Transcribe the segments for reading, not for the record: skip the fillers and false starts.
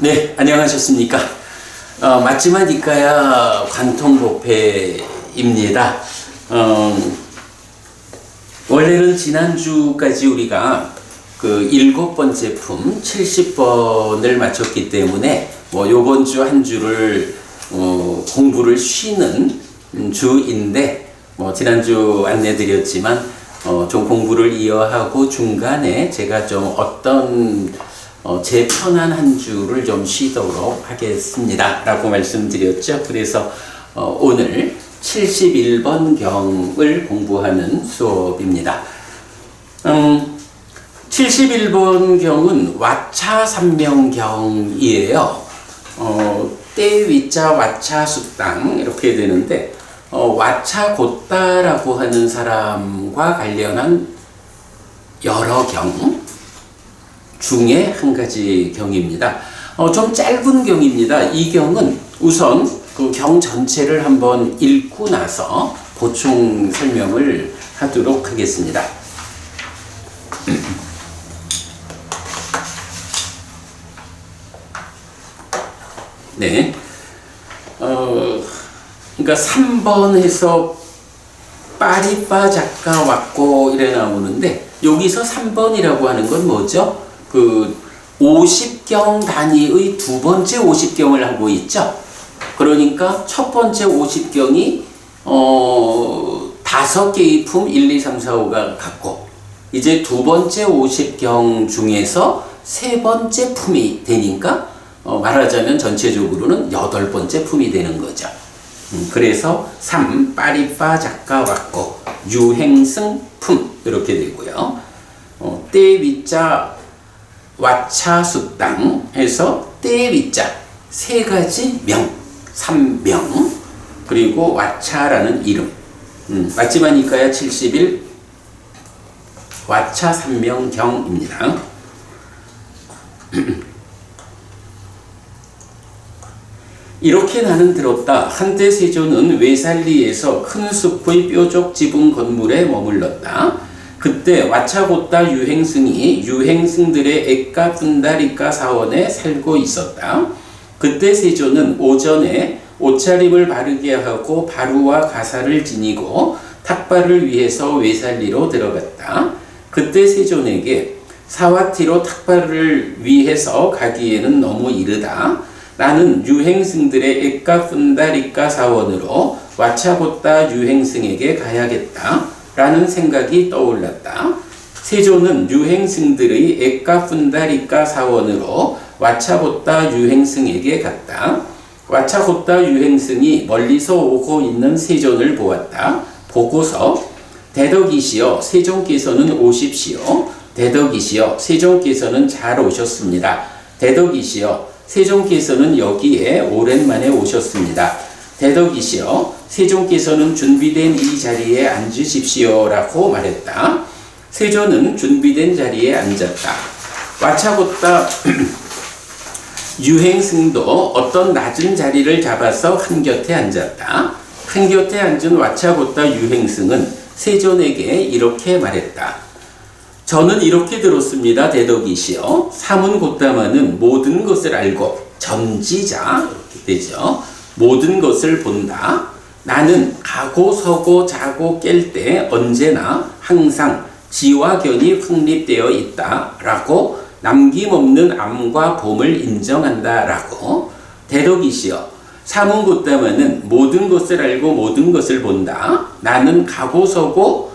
네, 안녕하셨습니까? 맞지만 이까야 관통법회입니다. 원래는 지난주까지 우리가 그 7번째 품 70번을 마쳤기 때문에 요번 주 한 주를 공부를 쉬는 주인데 지난주 안내드렸지만 좀 공부를 이어하고 중간에 제가 좀 어떤 제 편한 한 주를 좀 쉬도록 하겠습니다 라고 말씀드렸죠. 그래서 오늘 71번 경을 공부하는 수업입니다. 71번 경은 와차삼명경이에요. 때위자 와차숙당 이렇게 되는데 와차고따라고 하는 사람과 관련한 여러 경 중에 한 가지 경입니다. 좀 짧은 경입니다. 이 경은 우선 그 경 전체를 한번 읽고 나서 보충 설명을 하도록 하겠습니다. 네. 그러니까 3번 해서 빠리빠 작가 왔고 이래 나오는데 여기서 3번이라고 하는 건 뭐죠? 그 50경 단위의 두 번째 50경을 하고 있죠. 그러니까 첫 번째 50경이 5개의 품 1, 2, 3, 4, 5가 같고 이제 두 번째 50경 중에서 세 번째 품이 되니까 말하자면 전체적으로는 8번째 품이 되는 거죠. 그래서 3 빠리빠 작가 왔고 유행승 품 이렇게 되고요. 때위자 와차숙당 해서 때위자 세 가지 명, 3명 그리고 와차라는 이름 맞지만이까야 70일 와차 3명경입니다. 이렇게 나는 들었다. 한때 세조는 외살리에서 큰 숲의 뾰족 지붕 건물에 머물렀다. 그때 와차고따 유행승이 유행승들의 액가 분다리가 사원에 살고 있었다. 그때 세조는 오전에 옷차림을 바르게 하고 바루와 가사를 지니고 탁발을 위해서 외살리로 들어갔다. 그때 세존에게 사와티로 탁발을 위해서 가기에는 너무 이르다. 나는 유행승들의 액가 분다리가 사원으로 와차고따 유행승에게 가야겠다. 라는 생각이 떠올랐다. 세조는 유행승들의 액가 분다리가 사원으로 와차고따 유행승에게 갔다. 와차고따 유행승이 멀리서 오고 있는 세존을 보았다. 보고서 대덕이시여 세존께서는 오십시오. 대덕이시여 세존께서는 잘 오셨습니다. 대덕이시여 세존께서는 여기에 오랜만에 오셨습니다. 대덕이시여 세존께서는 준비된 이 자리에 앉으십시오 라고 말했다. 세존은 준비된 자리에 앉았다. 와차고따 유행승도 어떤 낮은 자리를 잡아서 한곁에 앉았다. 한곁에 앉은 와차고따 유행승은 세존에게 이렇게 말했다. 저는 이렇게 들었습니다. 대덕이시여 사문고따마는 모든 것을 알고 점지자 이렇게 되죠. 모든 것을 본다. 나는 가고 서고 자고 깰 때 언제나 항상 지와견이 확립되어 있다 라고 남김없는 암과 봄을 인정한다 라고 대덕이시여 사문고따마는 모든 것을 알고 모든 것을 본다. 나는 가고 서고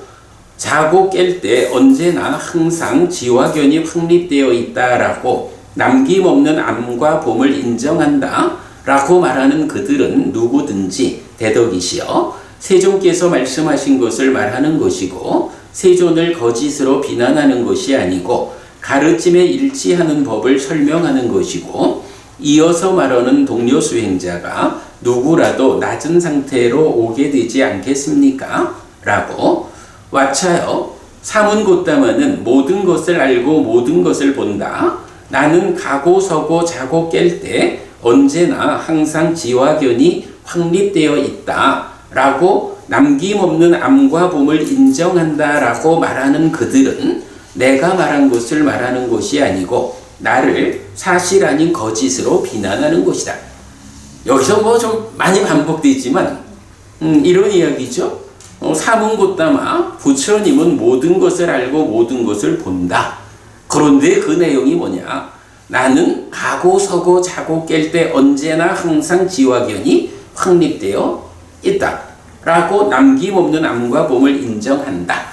자고 깰 때 언제나 항상 지와견이 확립되어 있다 라고 남김없는 암과 봄을 인정한다 라고 말하는 그들은 누구든지 대덕이시여 세존께서 말씀하신 것을 말하는 것이고 세존을 거짓으로 비난하는 것이 아니고 가르침에 일치하는 법을 설명하는 것이고 이어서 말하는 동료 수행자가 누구라도 낮은 상태로 오게 되지 않겠습니까? 라고 와차여 사문고따마는 모든 것을 알고 모든 것을 본다. 나는 가고 서고 자고 깰 때 언제나 항상 지와견이 확립되어 있다 라고 남김없는 암과 봄을 인정한다 라고 말하는 그들은 내가 말한 것을 말하는 것이 아니고 나를 사실 아닌 거짓으로 비난하는 것이다. 여기서 뭐 좀 많이 반복되지만 이런 이야기죠. 사문고따마 부처님은 모든 것을 알고 모든 것을 본다. 그런데 그 내용이 뭐냐? 나는 가고 서고 자고 깰 때 언제나 항상 지화견이 확립되어 있다. 라고 남김없는 암과 봄을 인정한다.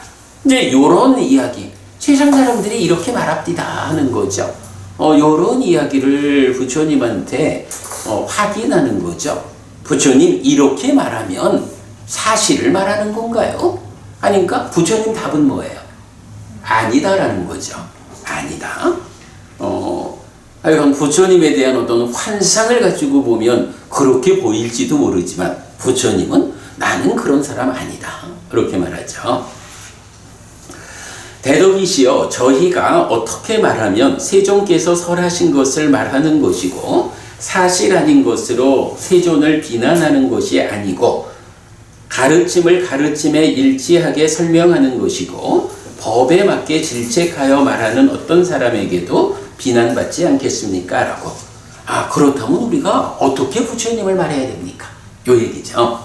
이제 요런 이야기. 세상 사람들이 이렇게 말합디다 하는 거죠. 요런 이야기를 부처님한테 확인하는 거죠. 부처님 이렇게 말하면 사실을 말하는 건가요? 아닌가? 부처님 답은 뭐예요? 아니다라는 거죠. 아니다. 하여간 부처님에 대한 어떤 환상을 가지고 보면 그렇게 보일지도 모르지만 부처님은 나는 그런 사람 아니다. 그렇게 말하죠. 대덕이시여, 저희가 어떻게 말하면 세존께서 설하신 것을 말하는 것이고 사실 아닌 것으로 세존을 비난하는 것이 아니고 가르침을 가르침에 일치하게 설명하는 것이고 법에 맞게 질책하여 말하는 어떤 사람에게도 비난받지 않겠습니까? 라고. 그렇다면 우리가 어떻게 부처님을 말해야 됩니까? 요 얘기죠.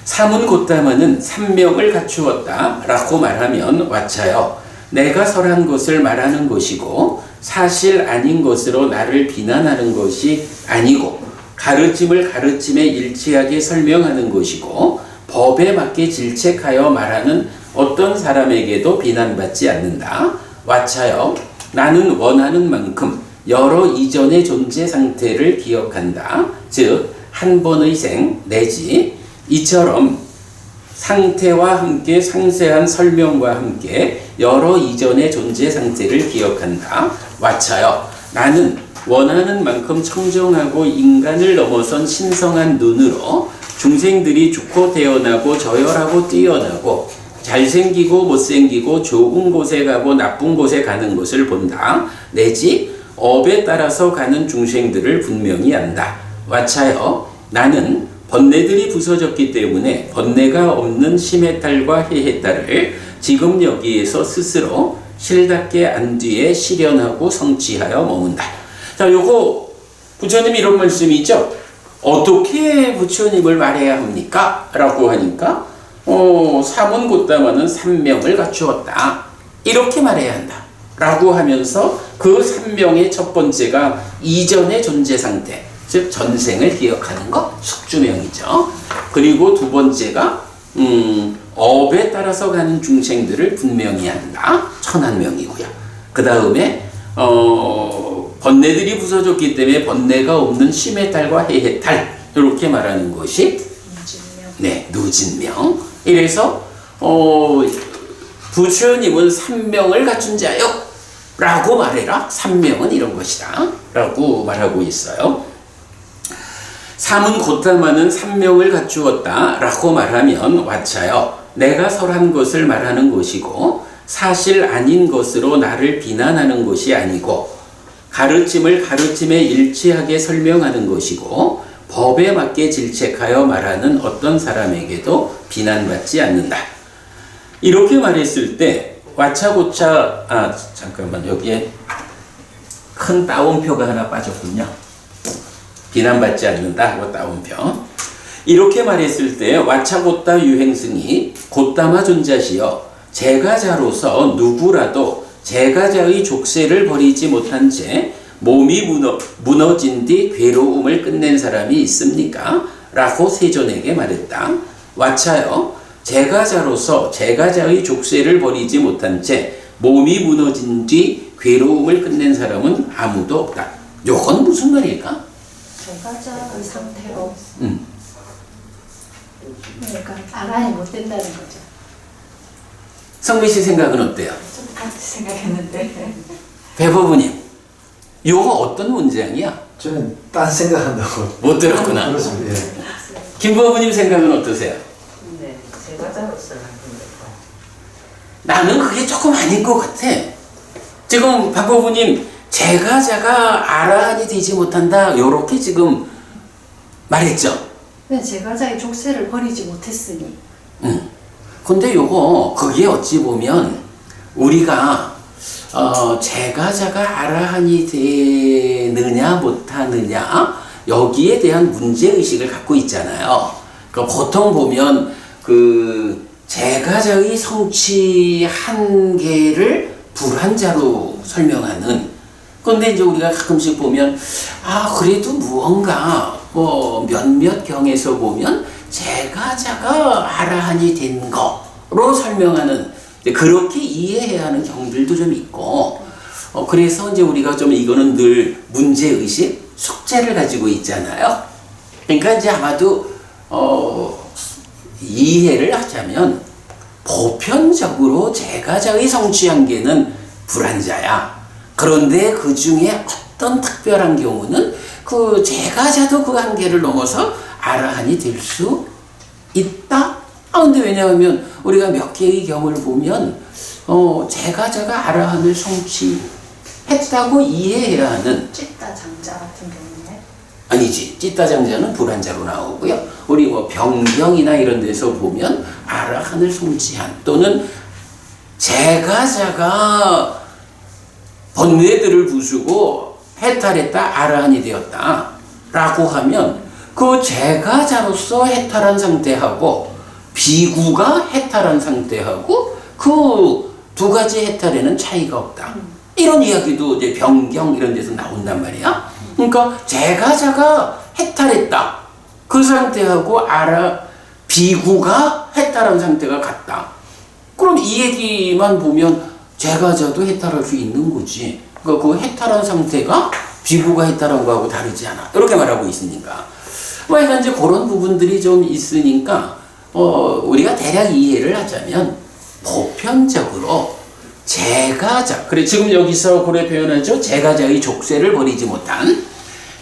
사문고따마는 삼명을 갖추었다 라고 말하면 와차여, 내가 설한 것을 말하는 것이고 사실 아닌 것으로 나를 비난하는 것이 아니고 가르침을 가르침에 일치하게 설명하는 것이고 법에 맞게 질책하여 말하는 어떤 사람에게도 비난받지 않는다. 와차여, 나는 원하는 만큼 여러 이전의 존재 상태를 기억한다. 즉, 한 번의 생 내지 이처럼 상태와 함께 상세한 설명과 함께 여러 이전의 존재 상태를 기억한다. 와차여, 나는 원하는 만큼 청정하고 인간을 넘어선 신성한 눈으로 중생들이 좋고 태어나고 저열하고 뛰어나고 잘생기고 못생기고 좋은 곳에 가고 나쁜 곳에 가는 것을 본다. 내지 업에 따라서 가는 중생들을 분명히 안다. 와차여, 나는 번뇌들이 부서졌기 때문에 번뇌가 없는 심해탈과 해해탈을 지금 여기에서 스스로 실답게 안 뒤에 실현하고 성취하여 머문다. 자, 요거 부처님이 이런 말씀이죠. 어떻게 부처님을 말해야 합니까? 라고 하니까 사문고따마는 삼명을 갖추었다. 이렇게 말해야 한다. 라고 하면서 그 삼명의 첫 번째가 이전의 존재 상태, 즉 전생을 기억하는 것, 숙주명이죠. 그리고 두 번째가 업에 따라서 가는 중생들을 분명히 한다. 천한명이고요. 그 다음에 번뇌들이 부서졌기 때문에 번뇌가 없는 심해탈과 해해탈, 이렇게 말하는 것이 누진명. 이래서 부처님은 삼명을 갖춘 자요 라고 말해라. 삼명은 이런 것이다 라고 말하고 있어요. 사문고따마는 삼명을 갖추었다 라고 말하면 와차여, 내가 설한 것을 말하는 것이고 사실 아닌 것으로 나를 비난하는 것이 아니고 가르침을 가르침에 일치하게 설명하는 것이고 법에 맞게 질책하여 말하는 어떤 사람에게도 비난받지 않는다. 이렇게 말했을 때 와차고차, 잠깐만, 여기에 큰 따옴표가 하나 빠졌군요. 비난받지 않는다 하고 따옴표. 이렇게 말했을 때 와차고따 유행승이 고따마 존자시여, 제가자로서 누구라도 제가자의 족쇄를 버리지 못한 채 몸이 무너진 뒤 괴로움을 끝낸 사람이 있습니까? 라고 세존에게 말했다. 와차여, 제가자로서 제가자의 족쇄를 버리지 못한 채 몸이 무너진 뒤 괴로움을 끝낸 사람은 아무도 없다. 요건 무슨 말일까? 제가자의 상태로 그러니까 알아야 못 된다는 거죠. 성미 씨 생각은 어때요? 좀 같이 생각했는데. 배법부님, 요거 어떤 문장이야? 저는 딴 생각한다고 못 들었구나. 그렇습니다. 예. 김법부님 생각은 어떠세요? 네, 제가 자로서는 근데 나는 그게 조금 아닌 것 같아. 지금 박법부님, 제가자가 아라한이 되지 못한다, 요렇게 지금 말했죠? 네, 제가자의 족쇄를 버리지 못했으니. 근데 요거 그게 어찌 보면 우리가 제가자가 아라한이 되느냐 못하느냐 여기에 대한 문제의식을 갖고 있잖아요. 그러니까 보통 보면 그 제가자의 성취 한계를 불한자로 설명하는, 그런데 이제 우리가 가끔씩 보면 그래도 무언가 뭐 몇몇 경에서 보면 제가자가 아라한이 된 거로 설명하는, 그렇게 이해해야 하는 경들도 좀 있고, 그래서 이제 우리가 좀 이거는 늘 문제의식, 숙제를 가지고 있잖아요. 그러니까 이제 아마도 이해를 하자면 보편적으로 제가자의 성취 한계는 불한자야. 그런데 그 중에 어떤 특별한 경우는 그 제가자도 그 한계를 넘어서 아라한이 될 수 있다. 근데 왜냐하면 우리가 몇 개의 경우를 보면 제가자가 아라한을 성취했다고 이해해야 하는, 찌따 장자 같은 경우에 아니지, 찌따장자는 불한자로 나오고요. 우리 뭐 병경이나 이런 데서 보면 아라한을 성취한, 또는 제가자가 번뇌들을 부수고 해탈했다, 아라한이 되었다 라고 하면 그 제가자로서 해탈한 상태하고 비구가 해탈한 상태하고 그 두 가지 해탈에는 차이가 없다. 이런 이야기도 이제 병경 이런 데서 나온단 말이야. 그러니까 제가자가 해탈했다. 그 상태하고 비구가 해탈한 상태가 같다. 그럼 이 얘기만 보면 제가자도 해탈할 수 있는 거지. 그러니까 그 해탈한 상태가 비구가 해탈한 거하고 다르지 않아. 이렇게 말하고 있으니까. 그러니까 이제 그런 부분들이 좀 있으니까 우리가 대략 이해를 하자면 보편적으로 제가자, 그래 지금 여기서 그래 표현하죠. 제가자의 족쇄를 버리지 못한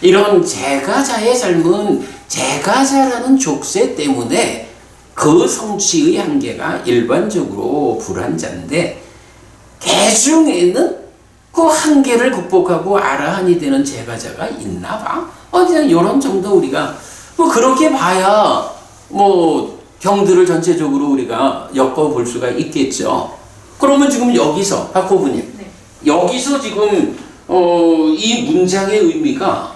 이런 제가자의 삶은 제가자라는 족쇄 때문에 그 성취의 한계가 일반적으로 불한자인데, 개 중에는 그 한계를 극복하고 아라한이 되는 제가자가 있나 봐. 그냥 이런 정도 우리가 뭐 그렇게 봐야 뭐 경들을 전체적으로 우리가 엮어볼 수가 있겠죠. 그러면 지금 여기서 박호부님, 네. 여기서 지금 이 문장의 의미가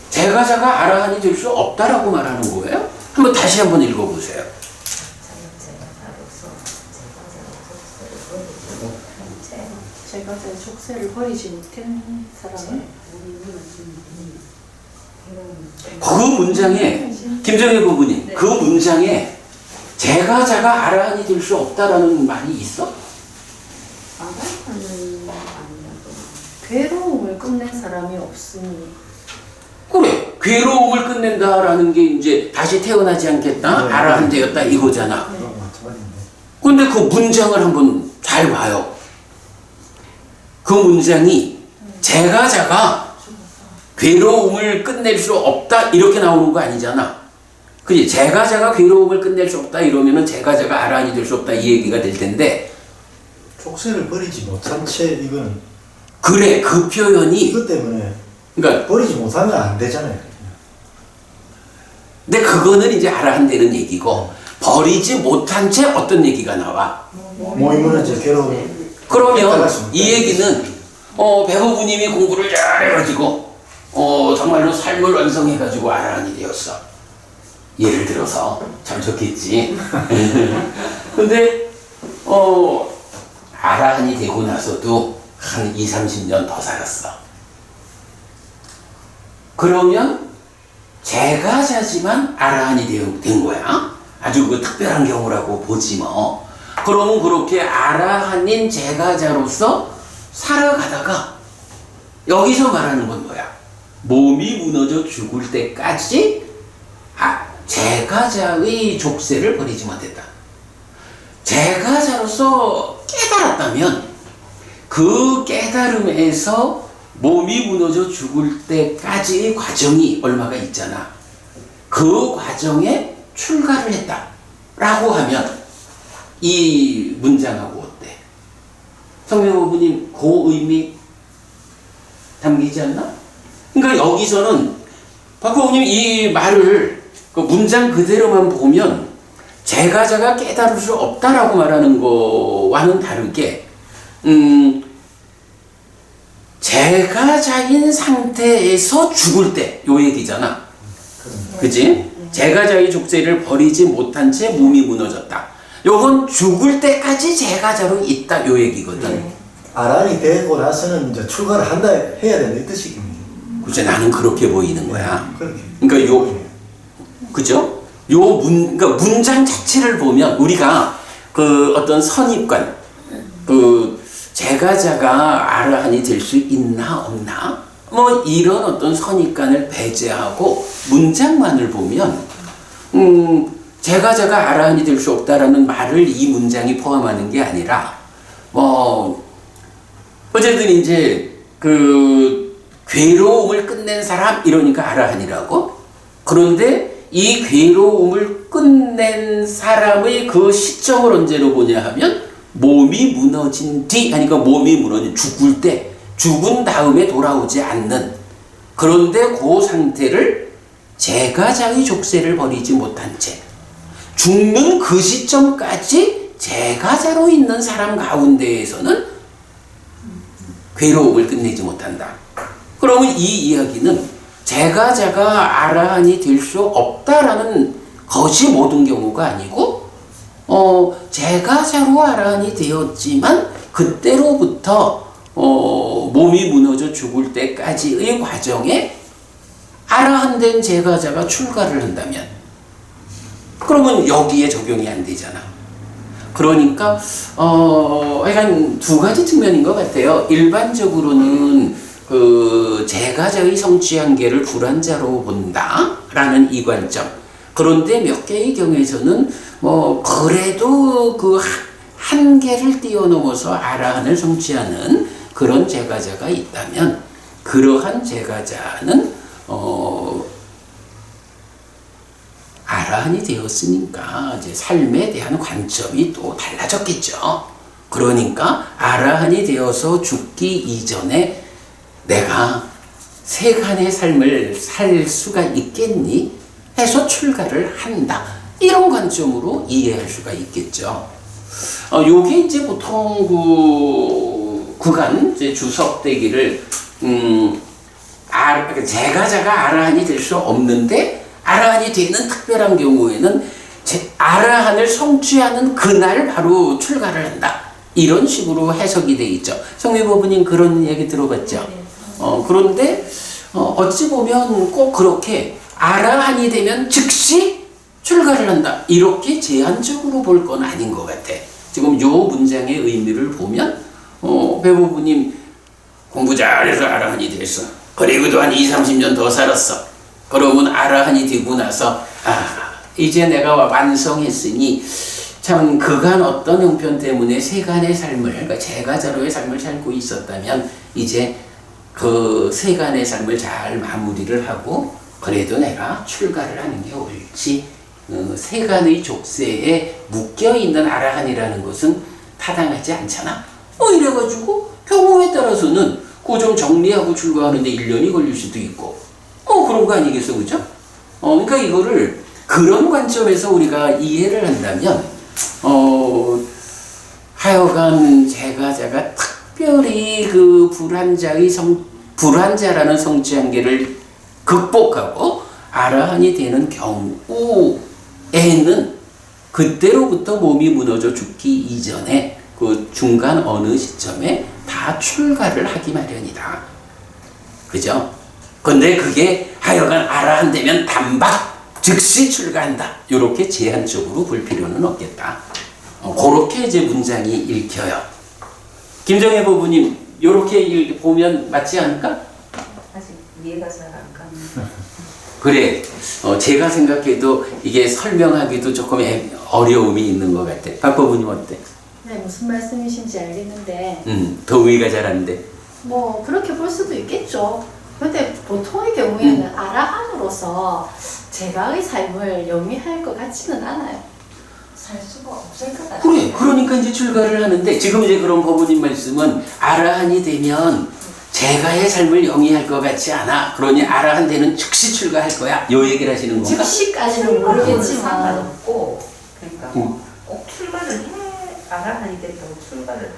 제가자가 아라한이 될 수 없다라고 말하는 거예요? 한번 다시 한번 읽어보세요. 제가자의 족쇄를 버리지 못한 사람은 그 문장에 김정혜 부부님, 그 문장에 제가자가 아라한이 될 수 없다라는 말이 있어? 괴로움을 끝낸 사람이 없으니. 그래, 괴로움을 끝낸다라는 게 이제 다시 태어나지 않겠다, 네. 아라한 되었다 이거잖아. 그런 거 마찬가지인데. 근데 그 문장을 한번 잘 봐요. 그 문장이 제가자가 괴로움을 끝낼 수 없다 이렇게 나오는 거 아니잖아. 그지? 제가자가 괴로움을 끝낼 수 없다 이러면은 제가자가 아라한이 될 수 없다 이 얘기가 될 텐데, 족쇄를 버리지 못한 채 이건 그래, 그 표현이, 이것 때문에 그러니까 버리지 못하면 안 되잖아요. 근데 그거는 이제 아라한 되는 얘기고, 버리지 못한 채 어떤 얘기가 나와. 모임은 이제 괴로움. 그러면 이 얘기는 배우부님이 공부를 잘해가지고 정말로 삶을 완성해가지고 아라한이 되었어. 예를 들어서 참 좋겠지. 근데 아라한이 되고 나서도 한 20-30년 더 살았어. 그러면 제가자지만 아라한이 된 거야. 아주 그 특별한 경우라고 보지 뭐. 그러면 그렇게 아라한인 제가자로서 살아가다가 여기서 말하는 건 뭐야? 몸이 무너져 죽을 때까지 제가자의 족쇄를 버리지 못했다. 제가자로서 깨달았다면 그 깨달음에서 몸이 무너져 죽을 때까지의 과정이 얼마가 있잖아. 그 과정에 출가를 했다 라고 하면 이 문장하고 어때? 성명호부님 그 의미 담기지 않나? 그러니까 여기서는 박호부님 이 말을 그 문장 그대로만 보면 제가자가 깨달을 수 없다라고 말하는 거와는 다르게 제가자인 상태에서 죽을 때 요 얘기잖아. 그지? 제가자의 족쇄를 버리지 못한 채 몸이 무너졌다. 요건 죽을 때까지 제가자로 있다 요 얘기거든. 네. 아란이 되고 나서는 이제 출가를 한다 해야 된다 이 뜻이겠네요. 그치, 나는 그렇게 보이는 거야. 그렇게. 그러니까 그죠? 그러니까 문장 자체를 보면 우리가 그 어떤 선입관, 그 제가자가 아라한이 될 수 있나 없나, 뭐 이런 어떤 선입관을 배제하고 문장만을 보면 제가자가 아라한이 될 수 없다라는 말을 이 문장이 포함하는 게 아니라 뭐 어쨌든 이제 그 괴로움을 끝낸 사람 이러니까 아라한이라고. 그런데 이 괴로움을 끝낸 사람의 그 시점을 언제로 보냐 하면 몸이 무너진 뒤, 하니까 몸이 무너진 죽을 때, 죽은 다음에 돌아오지 않는, 그런데 그 상태를 제가자의 족쇄를 버리지 못한 채 죽는 그 시점까지 제가자로 있는 사람 가운데에서는 괴로움을 끝내지 못한다. 그러면 이 이야기는 제가자가 아라한이 될 수 없다라는 것이 모든 경우가 아니고 제가자로 아라한이 되었지만 그때로부터 몸이 무너져 죽을 때까지의 과정에 아라한 된 제가자가 출가를 한다면 그러면 여기에 적용이 안 되잖아. 그러니까 약간 두 가지 측면인 것 같아요. 일반적으로는 그 제가자의 성취 한계를 불한자로 본다라는 이 관점. 그런데 몇 개의 경우에서는 뭐 그래도 그 한계를 뛰어넘어서 아라한을 성취하는 그런 제가자가 있다면 그러한 제가자는 아라한이 되었으니까 이제 삶에 대한 관점이 또 달라졌겠죠. 그러니까 아라한이 되어서 죽기 이전에 내가 세간의 삶을 살 수가 있겠니? 해서 출가를 한다. 이런 관점으로 이해할 수가 있겠죠. 요게 이제 보통 그간 이제 주석되기를 제가자가 아라한이 될 수 없는데 아라한이 되는 특별한 경우에는 아라한을 성취하는 그날 바로 출가를 한다. 이런 식으로 해석이 돼 있죠. 성미법부님 그런 얘기 들어봤죠? 그런데 어찌 보면 꼭 그렇게 아라한이 되면 즉시 출가를 한다. 이렇게 제한적으로 볼 건 아닌 것 같아. 지금 요 문장의 의미를 보면 배부부님 공부 잘해서 아라한이 됐어. 그리고 또 한 20-30년 더 살았어. 그러면 아라한이 되고 나서 이제 내가 완성했으니 참 그간 어떤 형편 때문에 세간의 삶을, 그러니까 제가자로의 삶을 살고 있었다면 이제 그 세간의 삶을 잘 마무리를 하고 그래도 내가 출가를 하는 게 옳지. 세간의 족쇄에 묶여있는 아라한이라는 것은 타당하지 않잖아. 이래가지고 경우에 따라서는 그거 좀 정리하고 출가하는데 1년이 걸릴 수도 있고 그런 거 아니겠어, 그죠? 그러니까 이거를 그런 관점에서 우리가 이해를 한다면 하여간 제가자가 특별히 그 불한자라는 성취 한계를 극복하고 아라한이 되는 경우에는 그때로부터 몸이 무너져 죽기 이전에 그 중간 어느 시점에 다 출가를 하기 마련이다. 그죠? 근데 그게 하여간 아라한 되면 단박 즉시 출가한다. 이렇게 제한적으로 볼 필요는 없겠다. 그렇게 이제 문장이 읽혀요. 김정혜 부부님, 이렇게 보면 맞지 않을까? 아직 이해가 잘 안 갑니다. 그래. 제가 생각해도 이게 설명하기도 조금 어려움이 있는 것 같아. 박 부부님 어때? 네, 무슨 말씀이신지 알겠는데 더 의의가 잘하는데. 뭐 그렇게 볼 수도 있겠죠. 근데 보통의 경우에는 아라한으로서 제가의 삶을 영위할 것 같지는 않아요. 살 수가 없을 것 같아요. 그래. 그러니까 이제 출가를 하는데 지금 이제 그런 법부님 말씀은 아라한이 되면 제가의 삶을 영위할 것 같지 않아. 그러니 아라한 되는 즉시 출가할 거야. 요 얘기를 하시는 건가? 즉시까지는 모르겠지만 상관없고 그러니까 꼭 출가를 해 아라한이 됐다고 출가를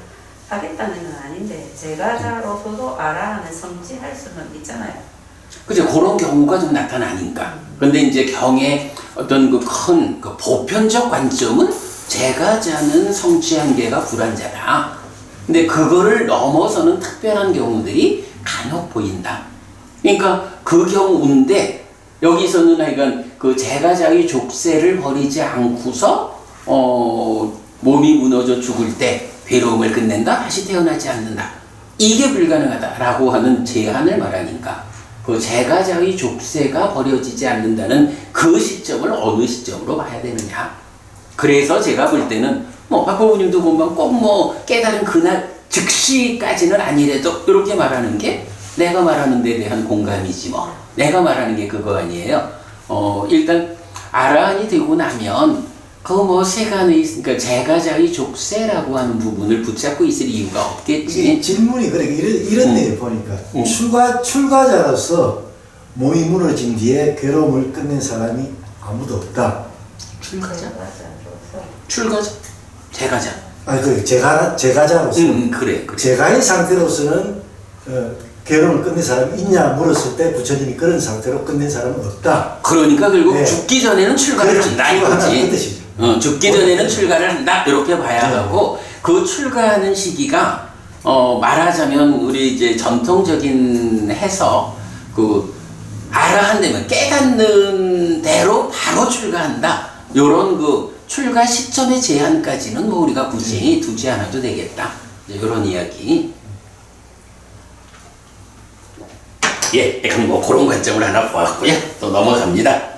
하겠다는 건 아닌데 제가자로서도 아라하는 성취할 수는 있잖아요. 그죠? 그런 경우가 좀 나타나니까. 근데 이제 경의 어떤 그 큰 그 보편적 관점은 제가자는 성취 한계가 불완자다. 근데 그거를 넘어서는 특별한 경우들이 간혹 보인다. 그러니까 그 경우인데 여기서는 하여간 그 제가자의 족쇄를 버리지 않고서 몸이 무너져 죽을 때 괴로움을 끝낸다. 다시 태어나지 않는다. 이게 불가능하다라고 하는 제한을 말하니까 그 제가자의 족쇄가 버려지지 않는다는 그 시점을 어느 시점으로 봐야 되느냐. 그래서 제가 볼 때는 박보부님도 보면 꼭 깨달은 그날 즉시까지는 아니래도 이렇게 말하는 게 내가 말하는 데 대한 공감이지 내가 말하는 게 그거 아니에요. 일단 아라한이 되고 나면 그 세간의 그러니까 제가자의 족쇄라고 하는 부분을 붙잡고 있을 이유가 없겠지. 질문이 그래 이런 데 보니까 출가자로서 몸이 무너진 뒤에 괴로움을 끝낸 사람이 아무도 없다. 출가자? 출가자? 제가자. 아니 그 제가자로서 그래. 제가의 상태로서는 괴로움을 끝낸 사람이 있냐 물었을 때 부처님이 그런 상태로 끝낸 사람은 없다. 그러니까 결국 네. 죽기 전에는 출가를 그렇지, 한다 출가하는 이거지. 뜻이죠. 죽기 전에는 출가를 한다 이렇게 봐야 하고 그 출가하는 시기가 말하자면 우리 이제 전통적인 해석 그 아라한 되면 깨닫는 대로 바로 출가한다. 요런 그 출가 시점의 제한까지는 우리가 굳이 두지 않아도 되겠다. 이런 이야기. 예, 그럼 그런 관점을 하나 보았고요. 또 넘어갑니다.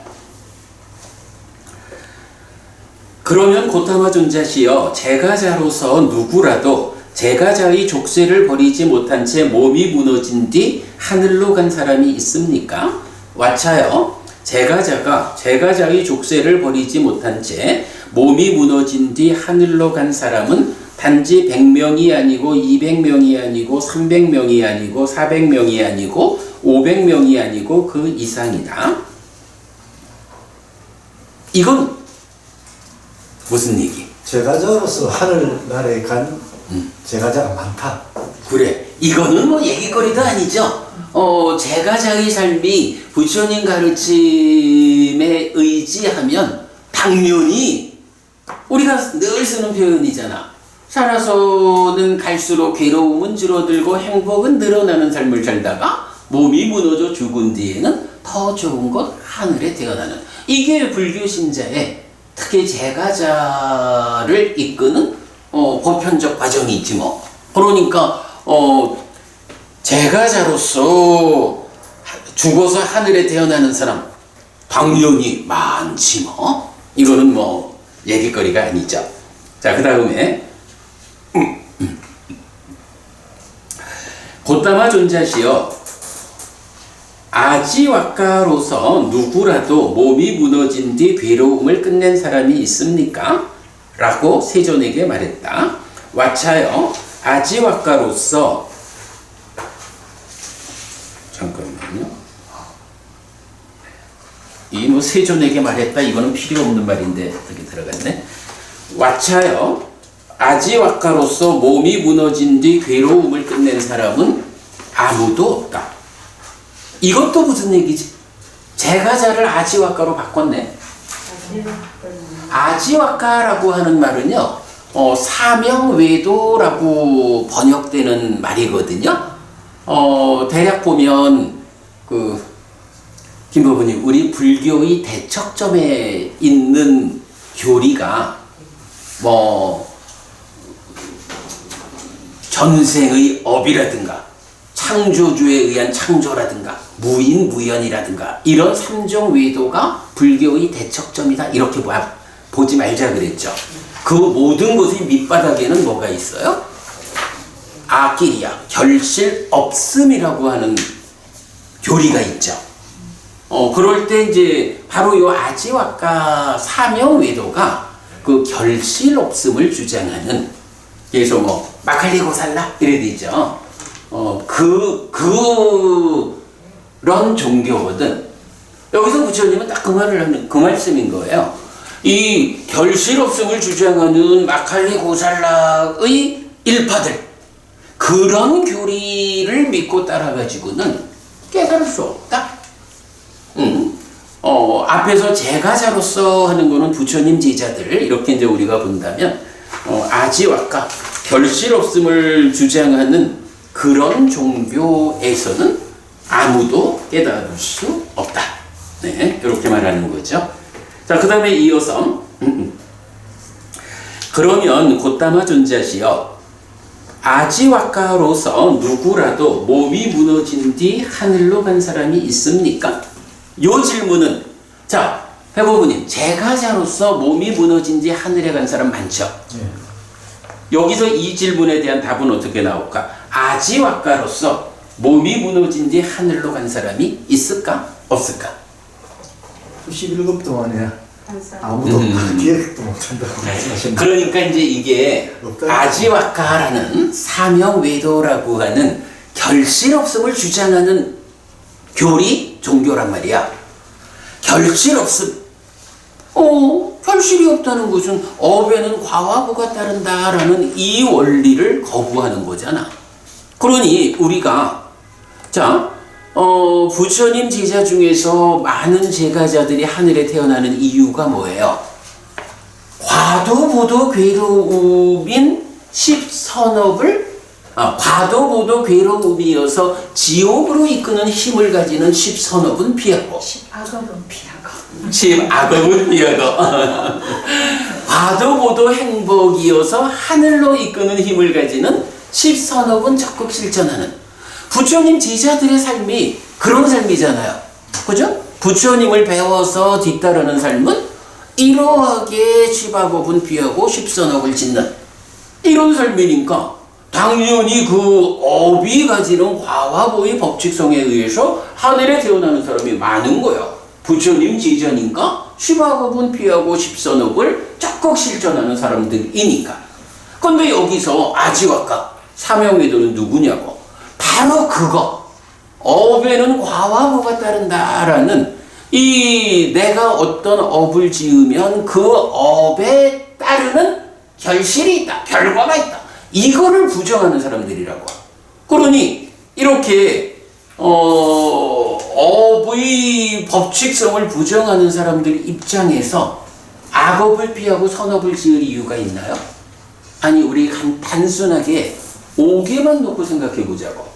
그러면 고타마 존자시여 제가자로서 누구라도 제가자의 족쇄를 버리지 못한 채 몸이 무너진 뒤 하늘로 간 사람이 있습니까? 와차여 제가자가 제가자의 족쇄를 버리지 못한 채 몸이 무너진 뒤 하늘로 간 사람은 단지 100명이 아니고 200명이 아니고 300명이 아니고 400명이 아니고 500명이 아니고 그 이상이다. 이건 무슨 얘기? 제가자로서 하늘나라에 간 제가자가 많다. 그래. 이거는 얘기거리도 아니죠. 제가자의 삶이 부처님 가르침에 의지하면 당연히 우리가 늘 쓰는 표현이잖아. 살아서는 갈수록 괴로움은 줄어들고 행복은 늘어나는 삶을 살다가 몸이 무너져 죽은 뒤에는 더 좋은 것 하늘에 태어나는 이게 불교 신자의 특히 제가자를 이끄는 보편적 과정이지 그러니까 제가자로서 죽어서 하늘에 태어나는 사람 당연히 많지 이거는 얘기거리가 아니죠. 자, 그 다음에 고타마 존자시여 아지와카로서 누구라도 몸이 무너진 뒤 괴로움을 끝낸 사람이 있습니까? 라고 세존에게 말했다. 와차여 아지와카로서 잠깐만요. 이 세존에게 말했다 이거는 필요 없는 말인데 여기 들어갔네. 와차여 아지와카로서 몸이 무너진 뒤 괴로움을 끝낸 사람은 아무도 없다. 이것도 무슨 얘기지? 제가자를 아지와카로 바꿨네. 아지와카라고 하는 말은요, 사명외도라고 번역되는 말이거든요. 대략 보면 김법부님, 우리 불교의 대척점에 있는 교리가 전생의 업이라든가 창조주에 의한 창조라든가 무인무연이라든가 이런 삼종 외도가 불교의 대척점이다 이렇게 보지 말자 그랬죠. 그 모든 것의 밑바닥에는 뭐가 있어요? 아끼리야 결실 없음이라고 하는 교리가 있죠. 그럴 때 이제 바로 요 아지와카 사명 외도가 그 결실 없음을 주장하는 그래서 마칼리 고살라 이래 되죠. 그런 종교거든. 여기서 부처님은 딱 그 말을 하는 그 말씀인 거예요. 이 결실 없음을 주장하는 마칼리 고살라의 일파들 그런 교리를 믿고 따라가지고는 깨달을 수 없다. 앞에서 제가 자로서 하는 거는 부처님 제자들 이렇게 이제 우리가 본다면 아지와까 결실 없음을 주장하는 그런 종교에서는 아무도 깨달을 수 없다. 네, 이렇게 말하는 거죠. 자, 그 다음에 이어서 그러면 곧다마 존자시여 아지와까로서 누구라도 몸이 무너진 뒤 하늘로 간 사람이 있습니까? 요 질문은 자 회고부님 제가자로서 몸이 무너진 뒤 하늘에 간 사람 많죠? 네. 여기서 이 질문에 대한 답은 어떻게 나올까? 아지와까로서 몸이 무너진 뒤 하늘로 간 사람이 있을까? 없을까? 91급 동안에 항상 아무도 기억도 못한다고 말씀하셨는데 그러니까 이제 이게 없다. 아지와까라는 사명외도라고 하는 결실 없음을 주장하는 교리 종교란 말이야. 결실 없음. 결실이 없다는 것은 업에는 과와보가 따른다라는 이 원리를 거부하는 거잖아. 그러니 우리가 자 부처님 제자 중에서 많은 제가자들이 하늘에 태어나는 이유가 뭐예요? 과도보도 괴로움인 십선업을 과도보도 괴로움이어서 지옥으로 이끄는 힘을 가지는 십선업은 피하고 악업은 피하고. 악업은 피하고 과도보도 행복이어서 하늘로 이끄는 힘을 가지는 십선업은 적극 실천하는 부처님 제자들의 삶이 그런 삶이잖아요. 그죠? 부처님을 배워서 뒤따르는 삶은 이러하게 십악업은 피하고 십선업을 짓는 이런 삶이니까 당연히 그 업이 가지는 과와보의 법칙성에 의해서 하늘에 태어나는 사람이 많은 거예요. 부처님 제자니까 십악업은 피하고 십선업을 적극 실천하는 사람들이니까. 근데 여기서 아지와까 사명외도는 누구냐고? 바로 그거. 업에는 과와보가 따른다라는 이 내가 어떤 업을 지으면 그 업에 따르는 결실이 있다. 결과가 있다. 이거를 부정하는 사람들이라고. 그러니 이렇게 업의 법칙성을 부정하는 사람들 입장에서 악업을 피하고 선업을 지을 이유가 있나요? 아니 우리 단순하게 5개만 놓고 생각해 보자고.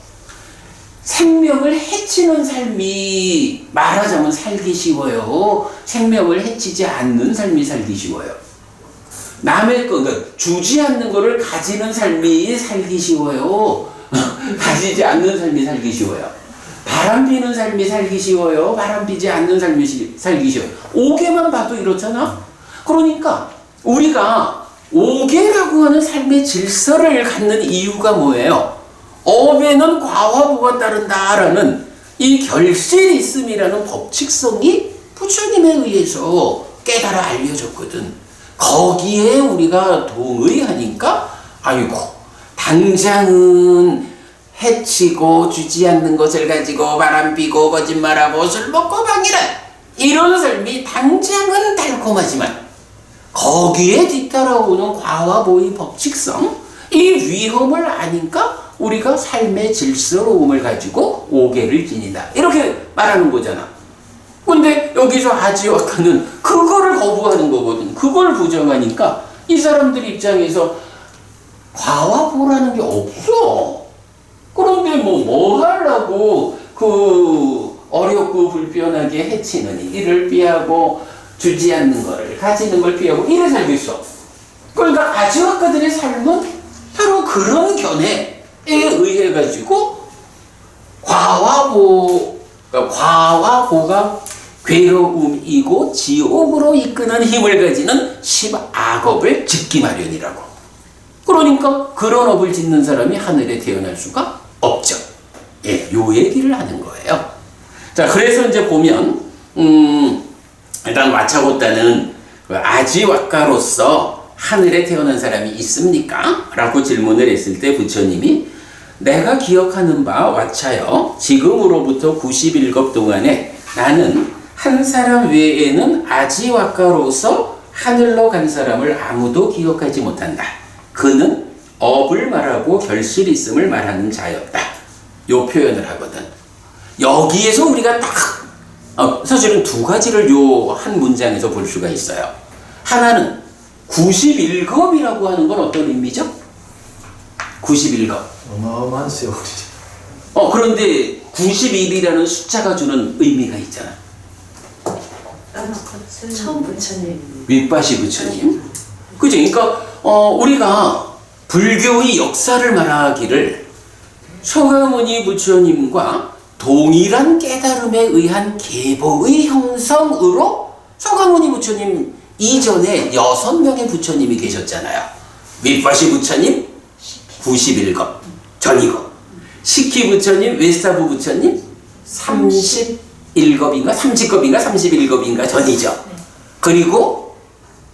생명을 해치는 삶이 말하자면 살기 쉬워요. 생명을 해치지 않는 삶이 살기 쉬워요. 남의 거, 그러니까 주지 않는 거를 가지는 삶이 살기 쉬워요. 가지지 않는 삶이 살기 쉬워요. 바람 피는 삶이 살기 쉬워요. 바람 피지 않는 삶이 살기 쉬워요. 5개만 봐도 이렇잖아. 그러니까 우리가 5개라고 하는 삶의 질서를 갖는 이유가 뭐예요? 업에는 과와보가 따른다라는 이 결실이 있음이라는 법칙성이 부처님에 의해서 깨달아 알려졌거든. 거기에 우리가 동의하니까 아이고 당장은 해치고 주지 않는 것을 가지고 바람피고 거짓말하고 술 먹고 방일한 이런 삶이 당장은 달콤하지만 거기에 뒤따라오는 과와보의 법칙성 이 위험을 아니까 우리가 삶의 질서로움을 가지고 5개를 지닌다 이렇게 말하는 거잖아. 근데 여기서 아지와까는 그거를 거부하는 거거든. 그걸 부정하니까 이 사람들 입장에서 과와보라는 게 없어. 그런데 뭐 하려고 그 어렵고 불편하게 해치는 일을 피하고 주지 않는 거를 가지는 걸 피하고 이래 살겠어. 그러니까 아지와까들의 삶은 바로 그런 견해에 의해 가지고 과와보가 괴로움이고 지옥으로 이끄는 힘을 가지는 십악업을 짓기 마련이라고. 그러니까 그런 업을 짓는 사람이 하늘에 태어날 수가 없죠. 예, 요 얘기를 하는 거예요. 자, 그래서 이제 보면 일단 와차고따는 아지와까로서 하늘에 태어난 사람이 있습니까? 라고 질문을 했을 때 부처님이 내가 기억하는 바 와차여 지금으로부터 91급 동안에 나는 한 사람 외에는 아지와까로서 하늘로 간 사람을 아무도 기억하지 못한다. 그는 업을 말하고 결실 있음을 말하는 자였다. 요 표현을 하거든. 여기에서 우리가 딱 사실은 두 가지를 요 한 문장에서 볼 수가 있어요. 하나는 91겁이라고 하는 건 어떤 의미죠? 91겁. 어마어마한 세월이. 그런데 91이라는 숫자가 주는 의미가 있잖아. 처음 부처님. 윗바시 부처님. 그죠? 그러니까 우리가 불교의 역사를 말하기를 서가모니 부처님과 동일한 깨달음에 의한 계보의 형성으로 서가모니 부처님 이전에 6명의 부처님이 계셨잖아요. 윗바시 부처님 91겁 전이고, 식희 부처님, 웨사부 부처님 31겁인가 30겁인가 31겁인가 전이죠. 그리고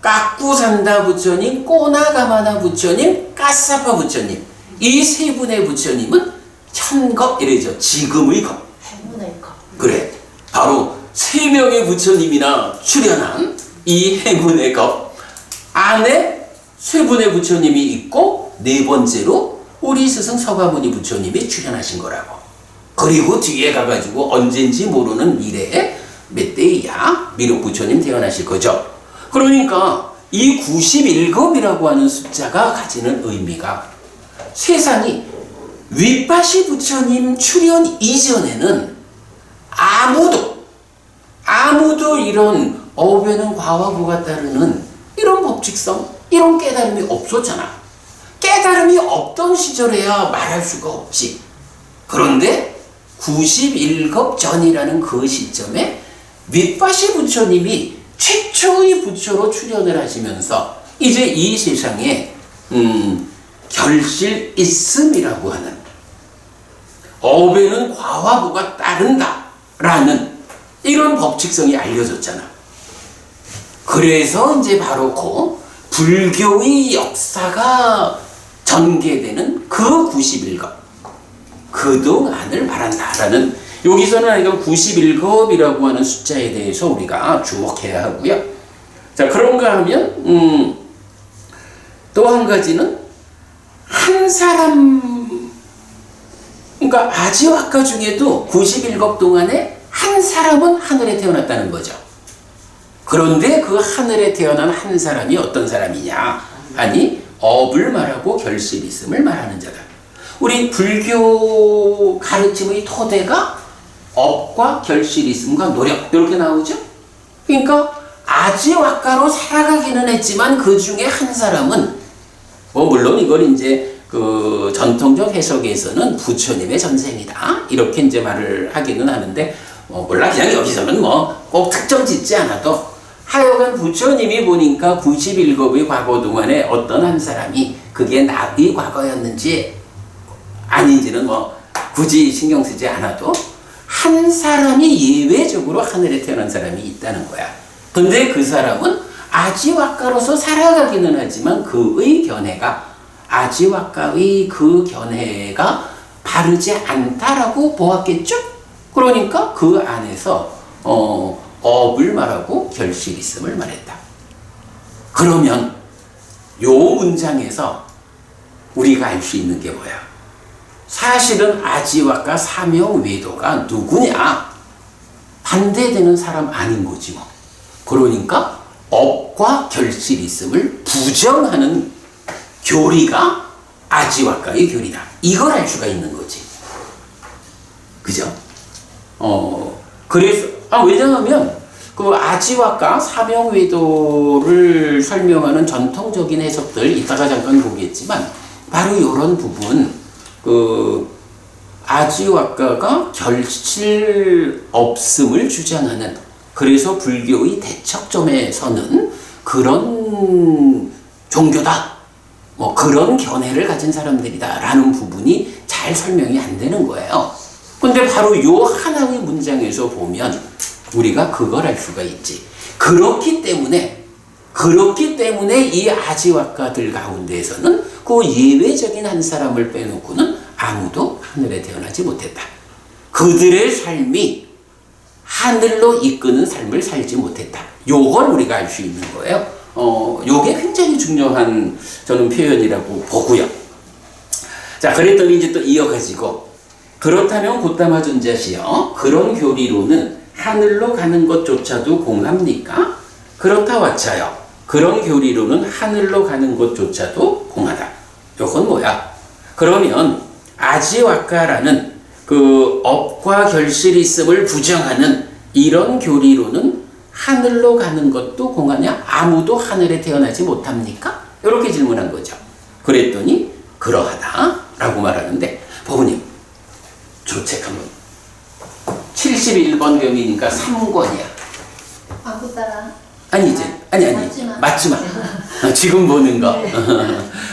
까꾸산다 부처님, 꼬나가마나 부처님, 까사파 부처님, 이 세 분의 부처님은 천겁 이래죠. 지금의 겁. 해문의 거. 그래, 바로 세 명의 부처님이나 출연한 이 해문의 겁 안에 세 분의 부처님이 있고, 네 번째로 우리 스승 서가모니 부처님이 출연하신 거라고. 그리고 뒤에 가가지고 언젠지 모르는 미래에 몇 대이야 미륵 부처님 태어나실 거죠. 그러니까 이 91겁이라고 하는 숫자가 가지는 의미가, 세상이 윗바시 부처님 출연 이전에는 아무도 이런 어배는 과화부가 따르는 이런 법칙성, 이런 깨달음이 없었잖아. 깨달음이 없던 시절에야 말할 수가 없지. 그런데 91겁 전이라는 그 시점에 윗바시 부처님이 최초의 부처로 출연을 하시면서 이제 이 세상에 결실 있음이라고 하는, 업에는 과화부가 따른다라는 이런 법칙성이 알려졌잖아. 그래서 이제 바로 그 불교의 역사가 전개되는 그 91겁, 그동안을 말한다라는, 여기서는 이건 91겁이라고 하는 숫자에 대해서 우리가 주목해야 하고요. 자, 그런가 하면 또 한 가지는 한 사람, 그러니까 아지와카 중에도 91겁 동안에 한 사람은 하늘에 태어났다는 거죠. 그런데 그 하늘에 태어난 한 사람이 어떤 사람이냐? 아니, 업을 말하고 결실 있음을 말하는 자다. 우리 불교 가르침의 토대가 업과 결실 있음과 노력, 이렇게 나오죠? 그러니까 아지와카로 살아가기는 했지만 그 중에 한 사람은, 물론 이걸 이제 그 전통적 해석에서는 부처님의 전생이다, 이렇게 이제 말을 하기는 하는데, 몰라, 그냥 여기서는 꼭 특정 짓지 않아도 하여간 부처님이 보니까 91겁의 과거 동안에 어떤 한 사람이, 그게 나의 과거였는지 아닌지는 굳이 신경 쓰지 않아도 한 사람이 예외적으로 하늘에 태어난 사람이 있다는 거야. 근데 그 사람은 아지와카로서 살아가기는 하지만 그의 견해가, 아지와카의 그 견해가 바르지 않다라고 보았겠죠? 그러니까 그 안에서 업을 말하고 결실 있음을 말했다. 그러면 요 문장에서 우리가 알 수 있는 게 뭐야? 사실은 아지와카 사명 외도가 누구냐? 반대되는 사람 아닌 거지 뭐. 그러니까 업과 결실 있음을 부정하는 교리가 아지와카의 교리다. 이걸 알 수가 있는 거지. 그죠? 그래서, 왜냐하면, 그 아지와카 사명외도를 설명하는 전통적인 해석들, 이따가 잠깐 보겠지만, 바로 이런 부분, 아지와카가 결실 없음을 주장하는, 그래서 불교의 대척점에 서는 그런 종교다, 그런 견해를 가진 사람들이다 라는 부분이 잘 설명이 안 되는 거예요. 근데 바로 요 하나의 문장에서 보면 우리가 그걸 알 수가 있지. 그렇기 때문에 이 아지와카들 가운데에서는 그 예외적인 한 사람을 빼놓고는 아무도 하늘에 태어나지 못했다. 그들의 삶이 하늘로 이끄는 삶을 살지 못했다. 요걸 우리가 알 수 있는 거예요. 요게 굉장히 중요한 저는 표현이라고 보고요. 자, 그랬더니 이제 또 이어가지고 그렇다면 곧담아 존자시여 그런 교리로는 하늘로 가는 것조차도 공합니까? 그렇다 와차여 그런 교리로는 하늘로 가는 것조차도 공하다. 이건 뭐야? 그러면 아지와까라는 그 업과 결실이 있음을 부정하는 이런 교리로는 하늘로 가는 것도 공하냐? 아무도 하늘에 태어나지 못합니까? 이렇게 질문한 거죠. 그랬더니 그러하다라고 말하는데 법원님 저 책 한번 71번 경이니까 3권이야. 아무 따라. 아니지. 아니. 맞지만. 지금 보는 거. 네.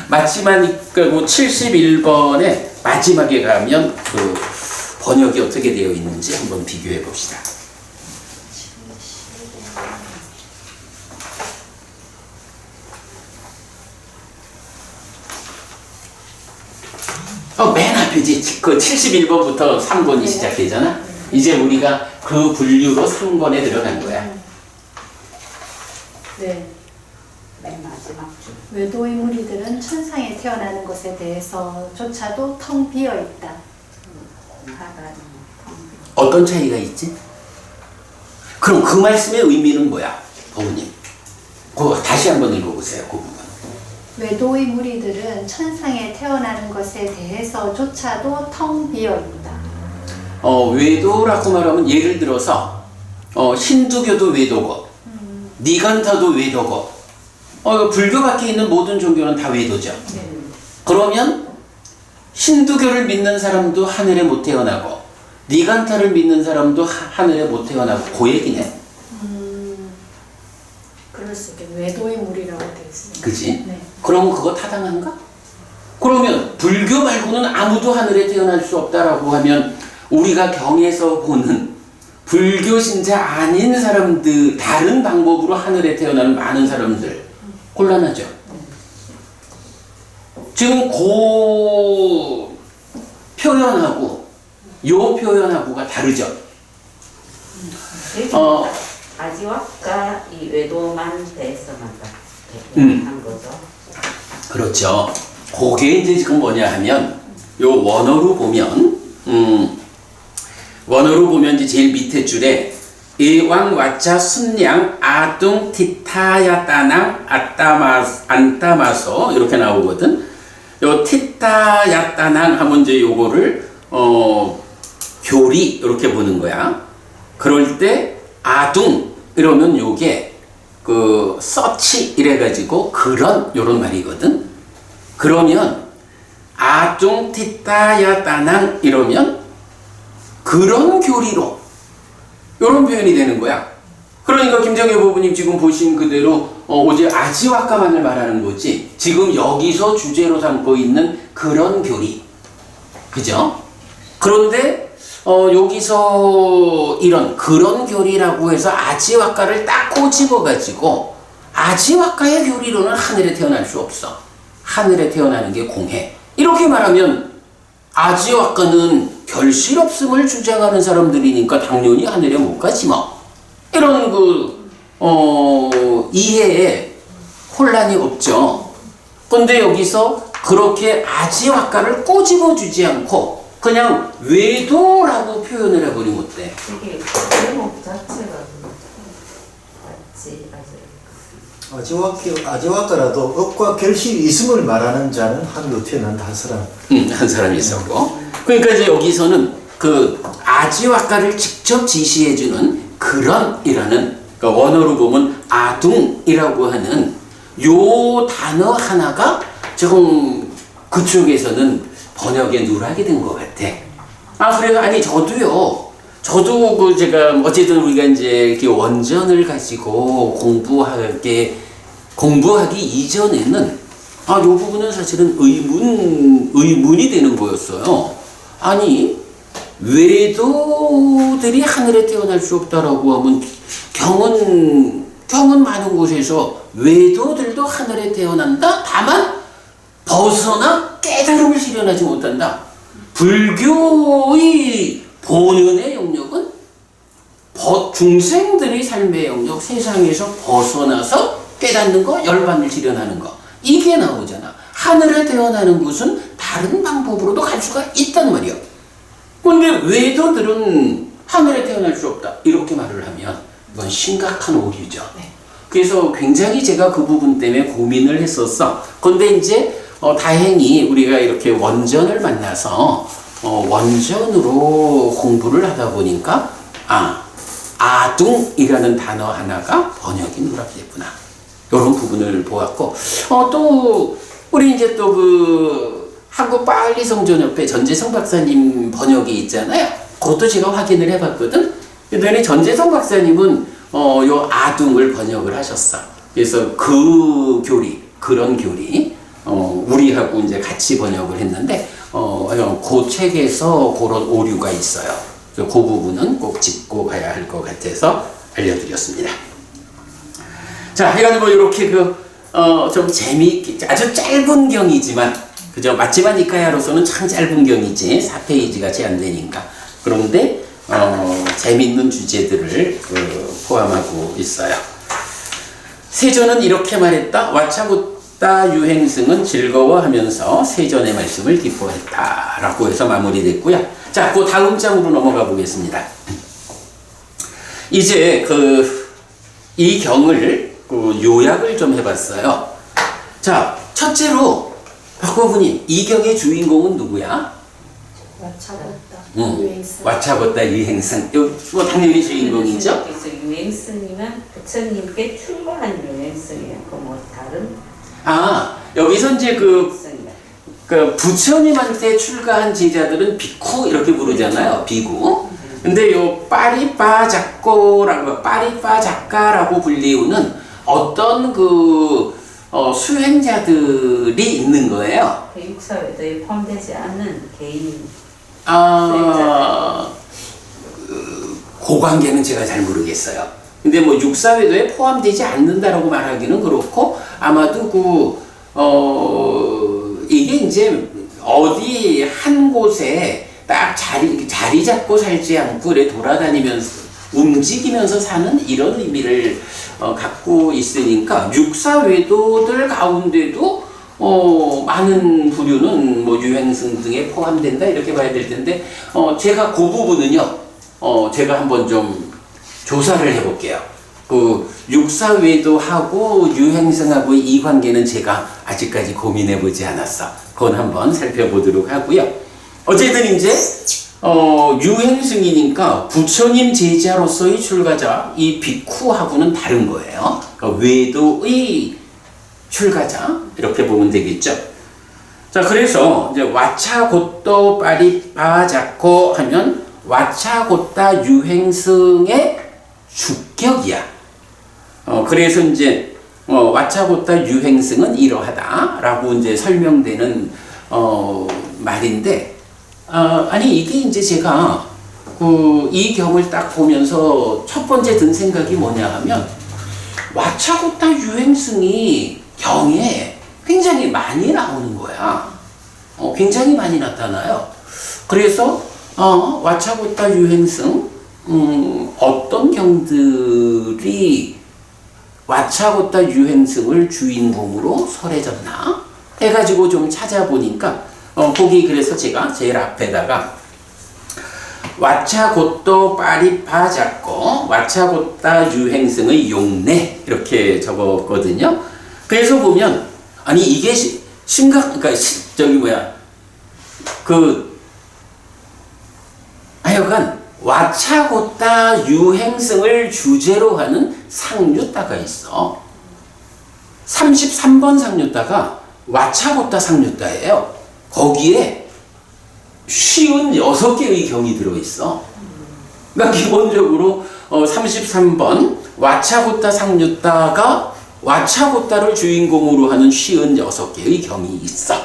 맞지마니까 뭐 71번에 마지막에 가면 그 번역이 어떻게 되어 있는지 한번 비교해 봅시다. 맨 앞이지. 그 71번부터 3권이 네. 시작되잖아. 이제 우리가 그 분류로 3권에 들어간 거야. 네. 맨 마지막 줄. 외도의 무리들은 천상에 태어나는 것에 대해서조차도 텅 비어 있다. 공하다는 어떤 차이가 있지? 그럼 그 말씀의 의미는 뭐야? 부모님. 그거 다시 한번 읽어보세요. 그 부분. 외도의 무리들은 천상에 태어나는 것에 대해서조차도 텅 비어 있다. 외도라고 말하면 예를 들어서 힌두교도 외도고 니간타도 외도고 불교 밖에 있는 모든 종교는 다 외도죠. 네. 그러면 힌두교를 믿는 사람도 하늘에 못 태어나고 니간타를 믿는 사람도 하늘에 못 태어나고 그 얘기네. 그럴 수 있겠네. 외도의 무리라고 되어 있습니다. 그지? 네. 그러면 그거 타당한가? 그러면 불교 말고는 아무도 하늘에 태어날 수 없다라고 하면 우리가 경에서 보는 불교 신자 아닌 사람들, 다른 방법으로 하늘에 태어나는 많은 사람들 곤란하죠. 지금 그 표현하고 요 표현하고가 다르죠. 아지와까 이 외도만 대해서만 한 거죠. 그렇죠. 그게 이제 지금 뭐냐 하면 요 원어로 보면 이제 제일 밑에 줄에 에왕 와차 순양 아둥 티타야 따낭 안따마소 이렇게 나오거든. 요 티타야 따낭 하면 이제 요거를 교리 이렇게 보는 거야. 그럴 때 아둥 이러면 요게 그 서치 이래가지고 그런 요런 말이거든. 그러면 아둥 티타야 따낭 이러면 그런 교리로 요런 표현이 되는 거야. 그러니까 김정혜 부부님 지금 보신 그대로 오직 아지와까만을 말하는 거지. 지금 여기서 주제로 삼고 있는 그런 교리. 그죠? 그런데 여기서 이런 그런 교리라고 해서 아지와까를 딱 꼬집어가지고 아지와까의 교리로는 하늘에 태어날 수 없어. 하늘에 태어나는 게 공해. 이렇게 말하면 아지와까는 결실 없음을 주장하는 사람들이니까 당연히 하늘에 못 가지 뭐. 이런 이해에 혼란이 없죠. 근데 여기서 그렇게 아지와까를 꼬집어 주지 않고 그냥 외도라고 표현을 해버리면 어때? 이게 제목 자체가 맞지 아지와까라도 업과 결실이 있음을 말하는 자는 하늘로 태어난다 한 사람. 한 사람이 있었고. 그러니까 이제 여기서는 그 아지와까를 직접 지시해주는 그런이라는, 그러니까 원어로 보면 아둥이라고 하는 요 단어 하나가 조금 그쪽에서는 번역에 누락이 된 것 같아. 그래요? 아니, 저도 제가 어쨌든 우리가 이제 이렇게 원전을 가지고 공부하기 이전에는 요 부분은 사실은 의문이 되는 거였어요. 아니, 외도들이 하늘에 태어날 수 없다라고 하면 경은 많은 곳에서 외도들도 하늘에 태어난다. 다만 벗어나 깨달음을 실현하지 못한다. 불교의 본연의 영역은 중생들의 삶의 영역, 세상에서 벗어나서 깨닫는 거, 열반을 실현하는 거, 이게 나오잖아. 하늘에 태어나는 것은 다른 방법으로도 갈 수가 있단 말이야. 근데 외도들은 하늘에 태어날 수 없다 이렇게 말을 하면 이건 심각한 오류죠. 네. 그래서 굉장히 제가 그 부분 때문에 고민을 했었어. 근데 이제 다행히 우리가 이렇게 원전을 만나서 원전으로 공부를 하다 보니까 아둥이라는 단어 하나가 번역이 누락됐구나. 이런 부분을 보았고 또 우리 이제 또 그 한국 빨리성전협회 전재성 박사님 번역이 있잖아요. 그것도 제가 확인을 해봤거든. 그랬더니 전재성 박사님은 요 아둥을 번역을 하셨어. 그래서 그 교리, 그런 교리 우리하고 이제 같이 번역을 했는데 그 책에서 그런 오류가 있어요. 그래서 그 부분은 꼭 짚고 가야 할 것 같아서 알려드렸습니다. 자, 해가지고 뭐 이렇게 좀 재미있게 아주 짧은 경이지만 그죠? 맞지만 니까야로서는 참 짧은 경이지 4페이지가 제한되니까. 그런데 재미있는 주제들을 포함하고 있어요. 세존은 이렇게 말했다. 와차부타 유행승은 즐거워하면서 세존의 말씀을 기뻐했다 라고 해서 마무리됐고요. 자, 그 다음 장으로 넘어가 보겠습니다. 이제 이 경을 요약을 좀 해봤어요. 자, 첫째로 박고부님, 이 경의 주인공은 누구야? 와차보다 유행승. 와차보다 유행승. 이거 당연히 주인공이죠? 그래서 유행승이면 부처님께 출가한 유행승이에요. 그 뭐 다른 여기서 이제 유행승이다. 부처님한테 출가한 제자들은 비쿠 이렇게 부르잖아요. 비구. 근데 요 빠리빠작가라고 불리우는 어떤 수행자들이 있는 거예요. 그 육사외도에 포함되지 않는 개인 그 관계는 제가 잘 모르겠어요. 근데 뭐 육사외도에 포함되지 않는다라고 말하기는 그렇고 아마도 이게 이제 어디 한 곳에 딱 자리 잡고 살지 않고 이렇게 돌아다니면서 움직이면서 사는 이런 의미를 갖고 있으니까 육사외도들 가운데도 많은 부류는 뭐 유행승 등에 포함된다 이렇게 봐야 될 텐데 제가 그 부분은요 제가 한번 좀 조사를 해볼게요. 그 육사외도하고 유행승하고의 이 관계는 제가 아직까지 고민해보지 않았어. 그건 한번 살펴보도록 하고요. 어쨌든 이제 유행승이니까 부처님 제자로서의 출가자 이 비쿠하고는 다른 거예요. 그러니까 외도의 출가자 이렇게 보면 되겠죠. 자, 그래서 이제 와차고또 빠리빠자코 하면 와차고따 유행승의 주격이야. 그래서 이제 와차고따 유행승은 이러하다라고 이제 설명되는 말인데. 아니 이게 이제 제가 이 경을 딱 보면서 첫 번째 든 생각이 뭐냐 하면 와차고따 유행승이 경에 굉장히 많이 나오는 거야. 굉장히 많이 나타나요. 그래서 와차고따 유행승 어떤 경들이 와차고따 유행승을 주인공으로 설해졌나 해가지고 좀 찾아보니까 거기 그래서 제가 제일 앞에다가 와차고또 빠리빠자코 와차고따 유행승의 용례 이렇게 적었거든요. 그래서 보면 아니 이게 그러니까 하여간 와차고따 유행승을 주제로 하는 상류따가 있어. 33번 상류따가 와차고따 상류따예요. 거기에 56개의 경이 들어있어. 그러니까 기본적으로 33번 와차고따 상류따가 와차고따를 주인공으로 하는 56개의 경이 있어.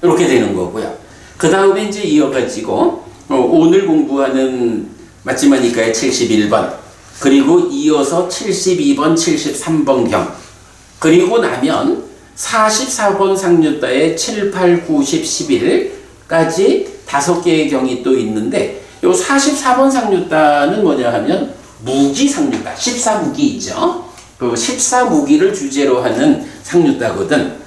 이렇게 되는 거고요. 그 다음에 이제 이어가지고 오늘 공부하는 맞지마니까의 71번 그리고 이어서 72번, 73번 경 그리고 나면 44번 상류따의 7, 8, 9, 10, 11까지 5개의 경이 또 있는데 요 44번 상류따는 뭐냐 하면 무기 상류따, 14무기 있죠. 그 14무기를 주제로 하는 상류따거든.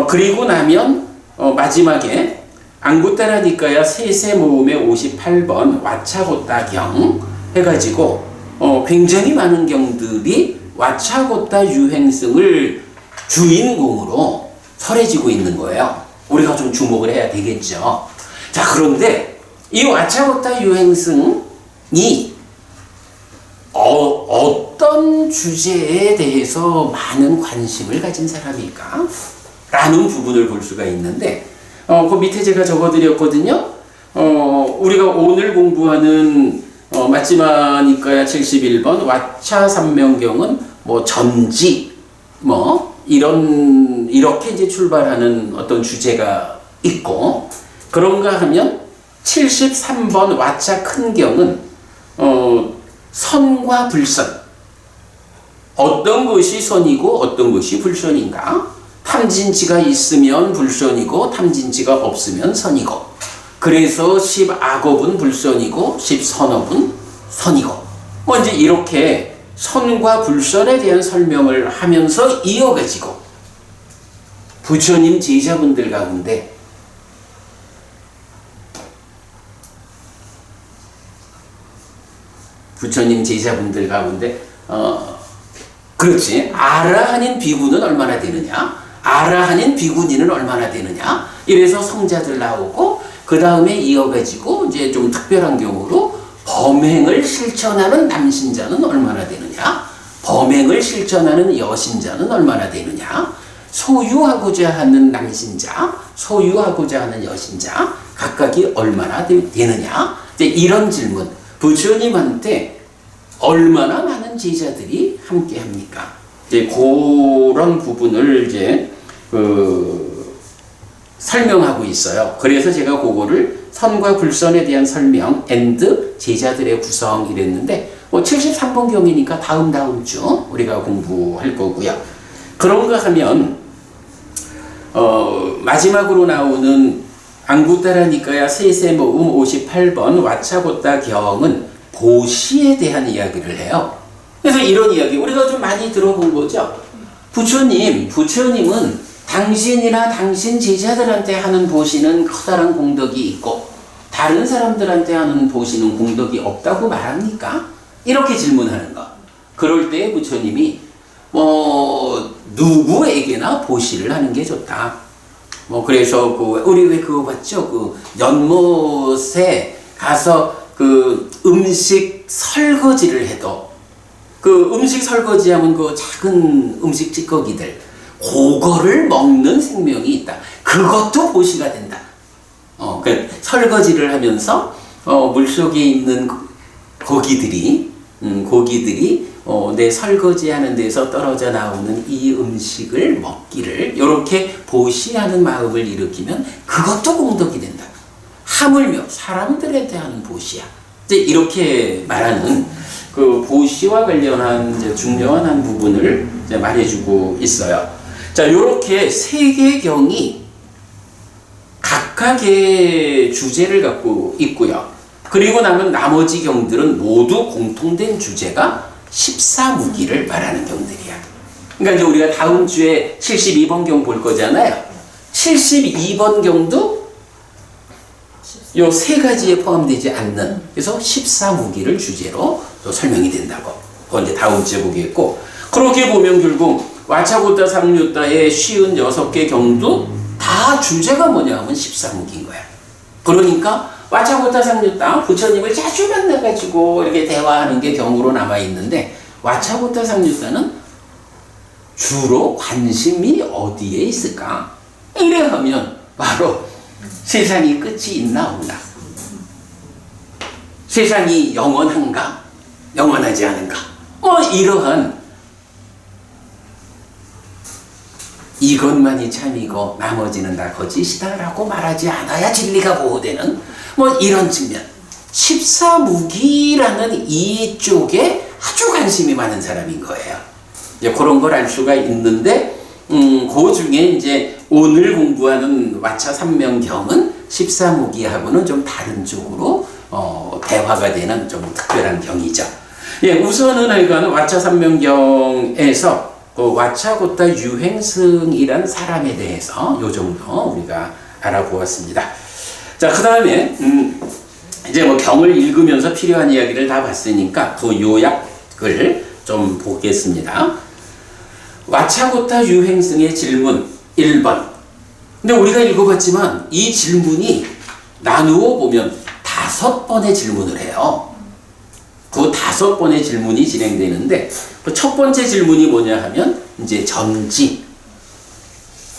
그리고 나면 마지막에 앙구따라니까야 세세 모음의 58번 와차고따경 해가지고 굉장히 많은 경들이 와차고따 유행승을 주인공으로 설해지고 있는 거예요. 우리가 좀 주목을 해야 되겠죠. 자, 그런데 이 와차고따 유행승이 어떤 주제에 대해서 많은 관심을 가진 사람일까? 라는 부분을 볼 수가 있는데, 그 밑에 제가 적어드렸거든요. 우리가 오늘 공부하는 마지막이니까야 71번 와차 삼명경은 뭐 전지 이렇게 이제 출발하는 어떤 주제가 있고, 그런가 하면 73번 와차 큰경은 선과 불선, 어떤 것이 선이고 어떤 것이 불선인가? 탐진치가 있으면 불선이고 탐진치가 없으면 선이고, 그래서 10악업은 불선이고 10선업은 선이고, 뭐 이제 이렇게 선과 불선에 대한 설명을 하면서 이어가지고 부처님 제자분들 가운데 그렇지, 아라한인 비구는 얼마나 되느냐, 아라한인 비구니는 얼마나 되느냐, 이래서 성자들 나오고, 그 다음에 이어가지고 이제 좀 특별한 경우로 범행을 실천하는 남신자는 얼마나 되느냐, 범행을 실천하는 여신자는 얼마나 되느냐, 소유하고자 하는 남신자, 소유하고자 하는 여신자 각각이 얼마나 되느냐, 이제 이런 질문. 부처님한테 얼마나 많은 제자들이 함께 합니까? 이제 그런 부분을 이제 설명하고 있어요. 그래서 제가 그거를 선과 불선에 대한 설명 and 제자들의 구성 이랬는데, 73번 경이니까 다음 주 우리가 공부할 거고요. 그런가 하면 마지막으로 나오는 앙구따라니까야 세세모음 58번 와차고따 경은 보시에 대한 이야기를 해요. 그래서 이런 이야기 우리가 좀 많이 들어본 거죠. 부처님은 당신이나 당신 제자들한테 하는 보시는 커다란 공덕이 있고 다른 사람들한테 하는 보시는 공덕이 없다고 말합니까? 이렇게 질문하는 거. 그럴 때 부처님이 누구에게나 보시를 하는 게 좋다. 그래서 우리 왜 그거 봤죠? 연못에 가서 음식 설거지를 해도 음식 설거지하면 작은 음식 찌꺼기들 그거를 먹는 생명이 있다. 그것도 보시가 된다. 설거지를 하면서 물속에 있는 고기들이 내 설거지하는 데서 떨어져 나오는 이 음식을 먹기를 이렇게 보시하는 마음을 일으키면 그것도 공덕이 된다. 하물며 사람들한테 하는 보시야. 이제 이렇게 말하는 보시와 관련한 이제 중요한 한 부분을 이제 말해주고 있어요. 자, 이렇게 세 개의 경이 각각의 주제를 갖고 있고요. 그리고 나면 나머지 경들은 모두 공통된 주제가 14무기를 말하는 경들이야. 그러니까 이제 우리가 다음 주에 72번 경 볼 거잖아요. 72번 경도 요 세 가지에 포함되지 않는, 그래서 14무기를 주제로 또 설명이 된다고. 그건 이제 다음 주에 보겠고, 그렇게 보면 결국 와차고따 상류따의 56개 경도 다 주제가 뭐냐 하면 14무기인 거야. 그러니까 와차고따 상류따 부처님을 자주 만나가지고 이렇게 대화하는 게 경우로 남아있는데, 와차고따 상류따는 주로 관심이 어디에 있을까? 이래 하면 바로 세상이 끝이 있나 없나? 세상이 영원한가? 영원하지 않은가? 이러한 이것만이 참이고 나머지는 다 거짓이다 라고 말하지 않아야 진리가 보호되는 이런 측면. 14무기라는 이쪽에 아주 관심이 많은 사람인 거예요. 이제 그런 걸 알 수가 있는데, 그 중에 이제 오늘 공부하는 와차 삼명경은 14무기하고는 좀 다른 쪽으로 대화가 되는 좀 특별한 경이죠. 예, 우선은 하여간 와차 삼명경에서 와차고따 유행승이란 사람에 대해서 요 정도 우리가 알아보았습니다. 자, 그 다음에 이제 뭐 경을 읽으면서 필요한 이야기를 다 봤으니까 그 요약을 좀 보겠습니다. 와차고타 유행승의 질문 1번. 근데 우리가 읽어봤지만 이 질문이 나누어 보면 5번의 질문을 해요. 그 5번의 질문이 진행되는데 그 첫 번째 질문이 뭐냐 하면 이제 전지,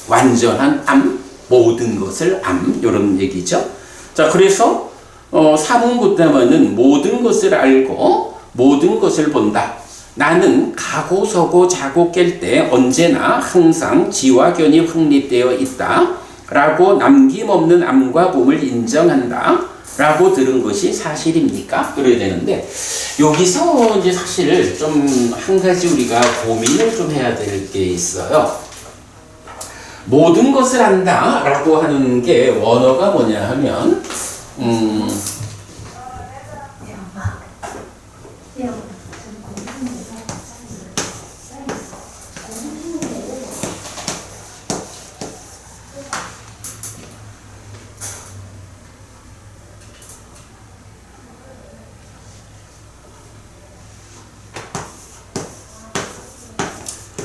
완전한 암, 모든 것을 암, 이런 얘기죠. 자, 그래서 사문부담은 모든 것을 알고 모든 것을 본다. 나는 가고 서고 자고 깰 때 언제나 항상 지와 견이 확립되어 있다. 라고 남김없는 암과 봄을 인정한다. 라고 들은 것이 사실입니까? 그래야 되는데 여기서 이제 사실 좀 한 가지 우리가 고민을 좀 해야 될 게 있어요. 모든 것을 안다 라고 하는 게 원어가 뭐냐 하면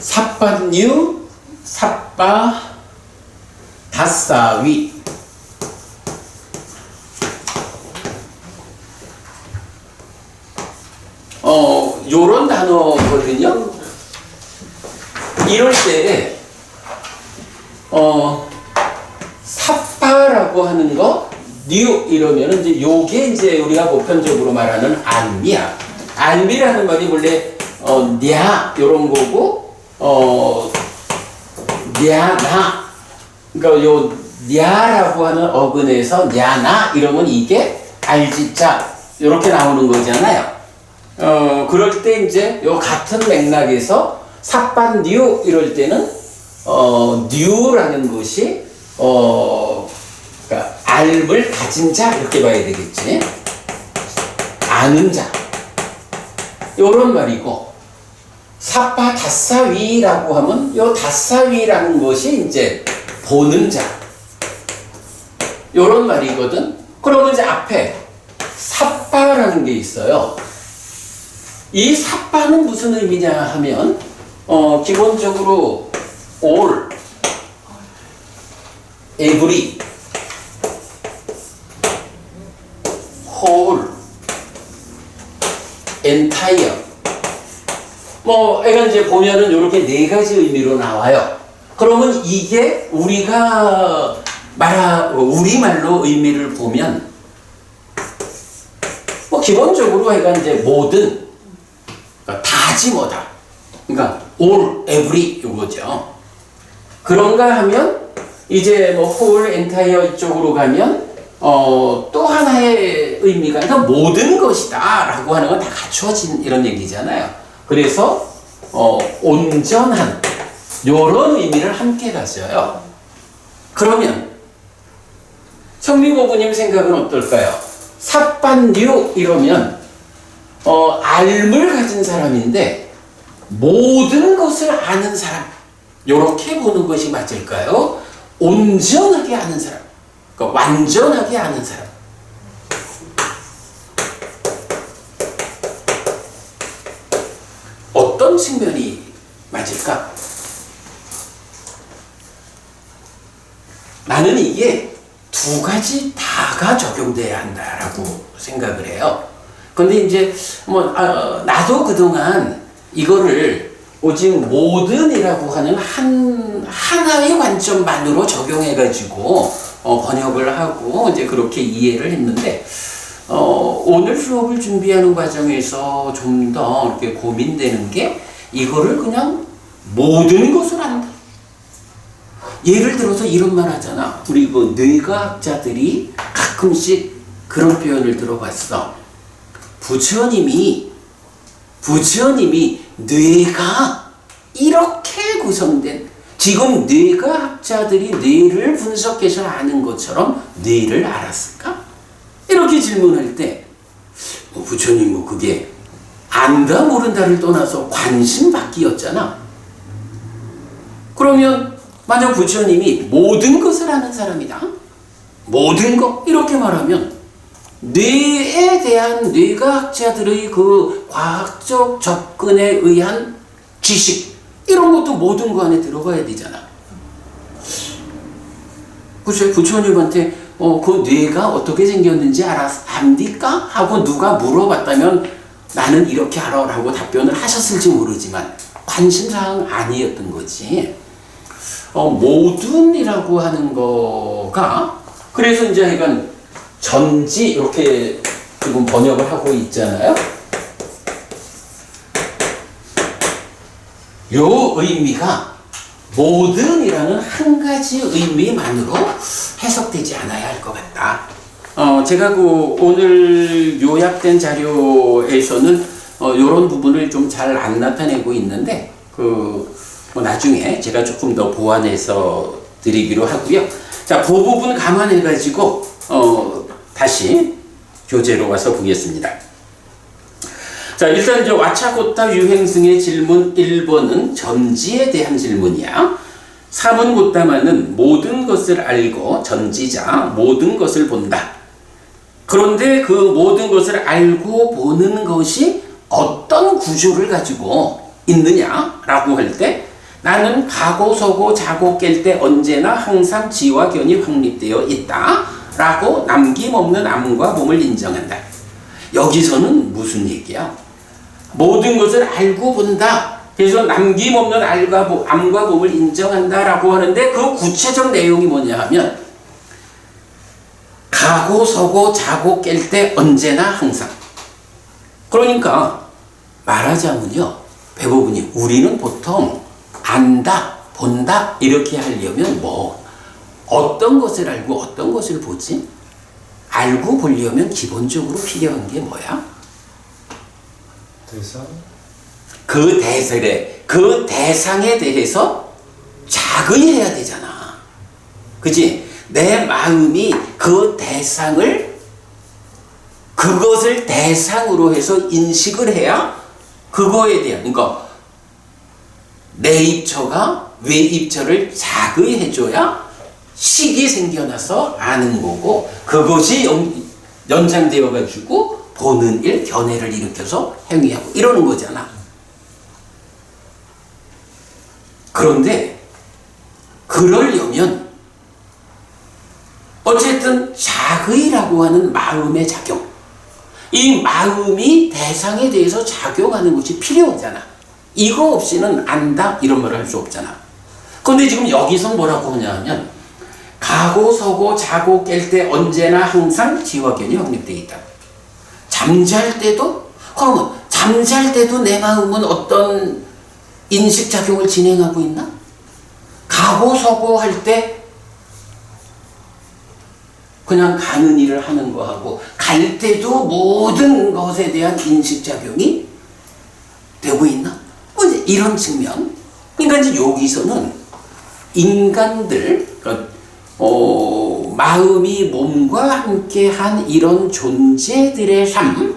삿바뉴, 삿바, 다사위. 요런 단어거든요. 이럴 때, 삿바라고 하는 거, 뉴 이러면은 이제 요게 이제 우리가 보편적으로 말하는 알미야. 알미라는 말이 원래, 냐, 요런 거고, 냐나. 그러니까 요, 냐라고 하는 어근에서 냐나 이러면 이게 알지자. 요렇게 나오는 거잖아요. 그럴 때 이제 요 같은 맥락에서 삿반 뉴 이럴 때는 뉴라는 것이 그러니까 알을 가진 자 이렇게 봐야 되겠지. 아는 자. 요런 말이고 삿바 다사위라고 하면 요 다사위라는 것이 이제 보는 자. 요런 말이거든. 그러면 이제 앞에 삿바라는 게 있어요. 이 삿바는 무슨 의미냐 하면 기본적으로 all, every, whole, entire. 뭐 애가 이제 보면은 이렇게 4가지 의미로 나와요. 그러면 이게 우리가 우리말로 의미를 보면 뭐 기본적으로 애가 이제 모든, 그러니까 다지 뭐다. 그러니까 all, every 요거죠. 그런가 하면 이제 뭐 whole, entire 이쪽으로 가면 또 하나의 의미가 그러니까 모든 것이다 라고 하는 건 다 갖추어진 이런 얘기잖아요. 그래서 온전한 요런 의미를 함께 가져요. 그러면 성미고부님 생각은 어떨까요? 삿반류 이러면 알을 가진 사람인데 모든 것을 아는 사람 요렇게 보는 것이 맞을까요? 온전하게 아는 사람, 그러니까 완전하게 아는 사람. 어떤 측면이 맞을까? 나는 이게 2가지 다가 적용돼야 한다라고 생각을 해요. 근데 이제 나도 그동안 이거를 오직 모든이라고 하는 하나의 관점만으로 적용해가지고 번역을 하고 이제 그렇게 이해를 했는데 오늘 수업을 준비하는 과정에서 좀 더 이렇게 고민되는 게 이거를 그냥 모든 것을 안다. 예를 들어서 이런 말 하잖아. 우리 그 뇌과학자들이 가끔씩 그런 표현을 들어봤어. 부처님이 뇌가 이렇게 구성된, 지금 뇌과학자들이 뇌를 분석해서 아는 것처럼 뇌를 알았을까? 이렇게 질문할 때 부처님 그게 안다 모른다를 떠나서 관심 받기였잖아. 그러면 만약 부처님이 모든 것을 아는 사람이다. 모든 것 이렇게 말하면 뇌에 대한 뇌과학자들의 그 과학적 접근에 의한 지식 이런 것도 모든 거 안에 들어가야 되잖아. 그치? 부처님한테 그 뇌가 어떻게 생겼는지 압니까? 하고 누가 물어봤다면 나는 이렇게 알아 라고 답변을 하셨을지 모르지만 관심사항 아니었던 거지. 모든이라고 하는 거가 그래서 이제 하여간 전지 이렇게 지금 번역을 하고 있잖아요. 요 의미가 모든이라는 한 가지 의미만으로 해석되지 않아야 할 것 같다. 제가 그 오늘 요약된 자료에서는 이런 부분을 좀 잘 안 나타내고 있는데 뭐 나중에 제가 조금 더 보완해서 드리기로 하고요. 자, 그 부분 감안해 가지고 다시 교재로 와서 보겠습니다. 자, 일단 이제 와차고타 유행승의 질문 1번은 전지에 대한 질문이야. 3은 고타마는 모든 것을 알고 전지자 모든 것을 본다. 그런데 그 모든 것을 알고 보는 것이 어떤 구조를 가지고 있느냐라고 할 때 나는 가고 서고 자고 깰 때 언제나 항상 지와 견이 확립되어 있다 라고 남김없는 암과 몸을 인정한다. 여기서는 무슨 얘기야? 모든 것을 알고 본다. 그래서 남김없는 암과 몸을 인정한다 라고 하는데 그 구체적 내용이 뭐냐 하면 가고 서고 자고 깰 때 언제나 항상. 그러니까 말하자면요, 배고프니 우리는 보통 안다, 본다 이렇게 하려면 뭐 어떤 것을 알고 어떤 것을 보지? 알고 보려면 기본적으로 필요한 게 뭐야? 대상? 그 대상에 대해서 자의해야 되잖아. 그치? 내 마음이 그 대상을 그것을 대상으로 해서 인식을 해야 그거에 대한 그러니까 내 입처가 외 입처를 자의해줘야 식이 생겨나서 아는 거고 그것이 연장되어 가지고 보는 일, 견해를 일으켜서 행위하고 이러는 거잖아. 그런데 그러려면 어쨌든 자의라고 하는 마음의 작용, 이 마음이 대상에 대해서 작용하는 것이 필요하잖아. 이거 없이는 안다 이런 말을 할 수 없잖아. 그런데 지금 여기서 뭐라고 하냐 하면 가고 서고 자고 깰 때 언제나 항상 지와 견이 확립되어 있다. 잠잘 때도? 그러면 잠잘 때도 내 마음은 어떤 인식작용을 진행하고 있나? 가고 서고 할 때 그냥 가는 일을 하는 거하고 갈 때도 모든 것에 대한 인식작용이 되고 있나? 뭐 이제 이런 측면. 그러니까 이제 여기서는 인간들, 마음이 몸과 함께한 이런 존재들의 삶,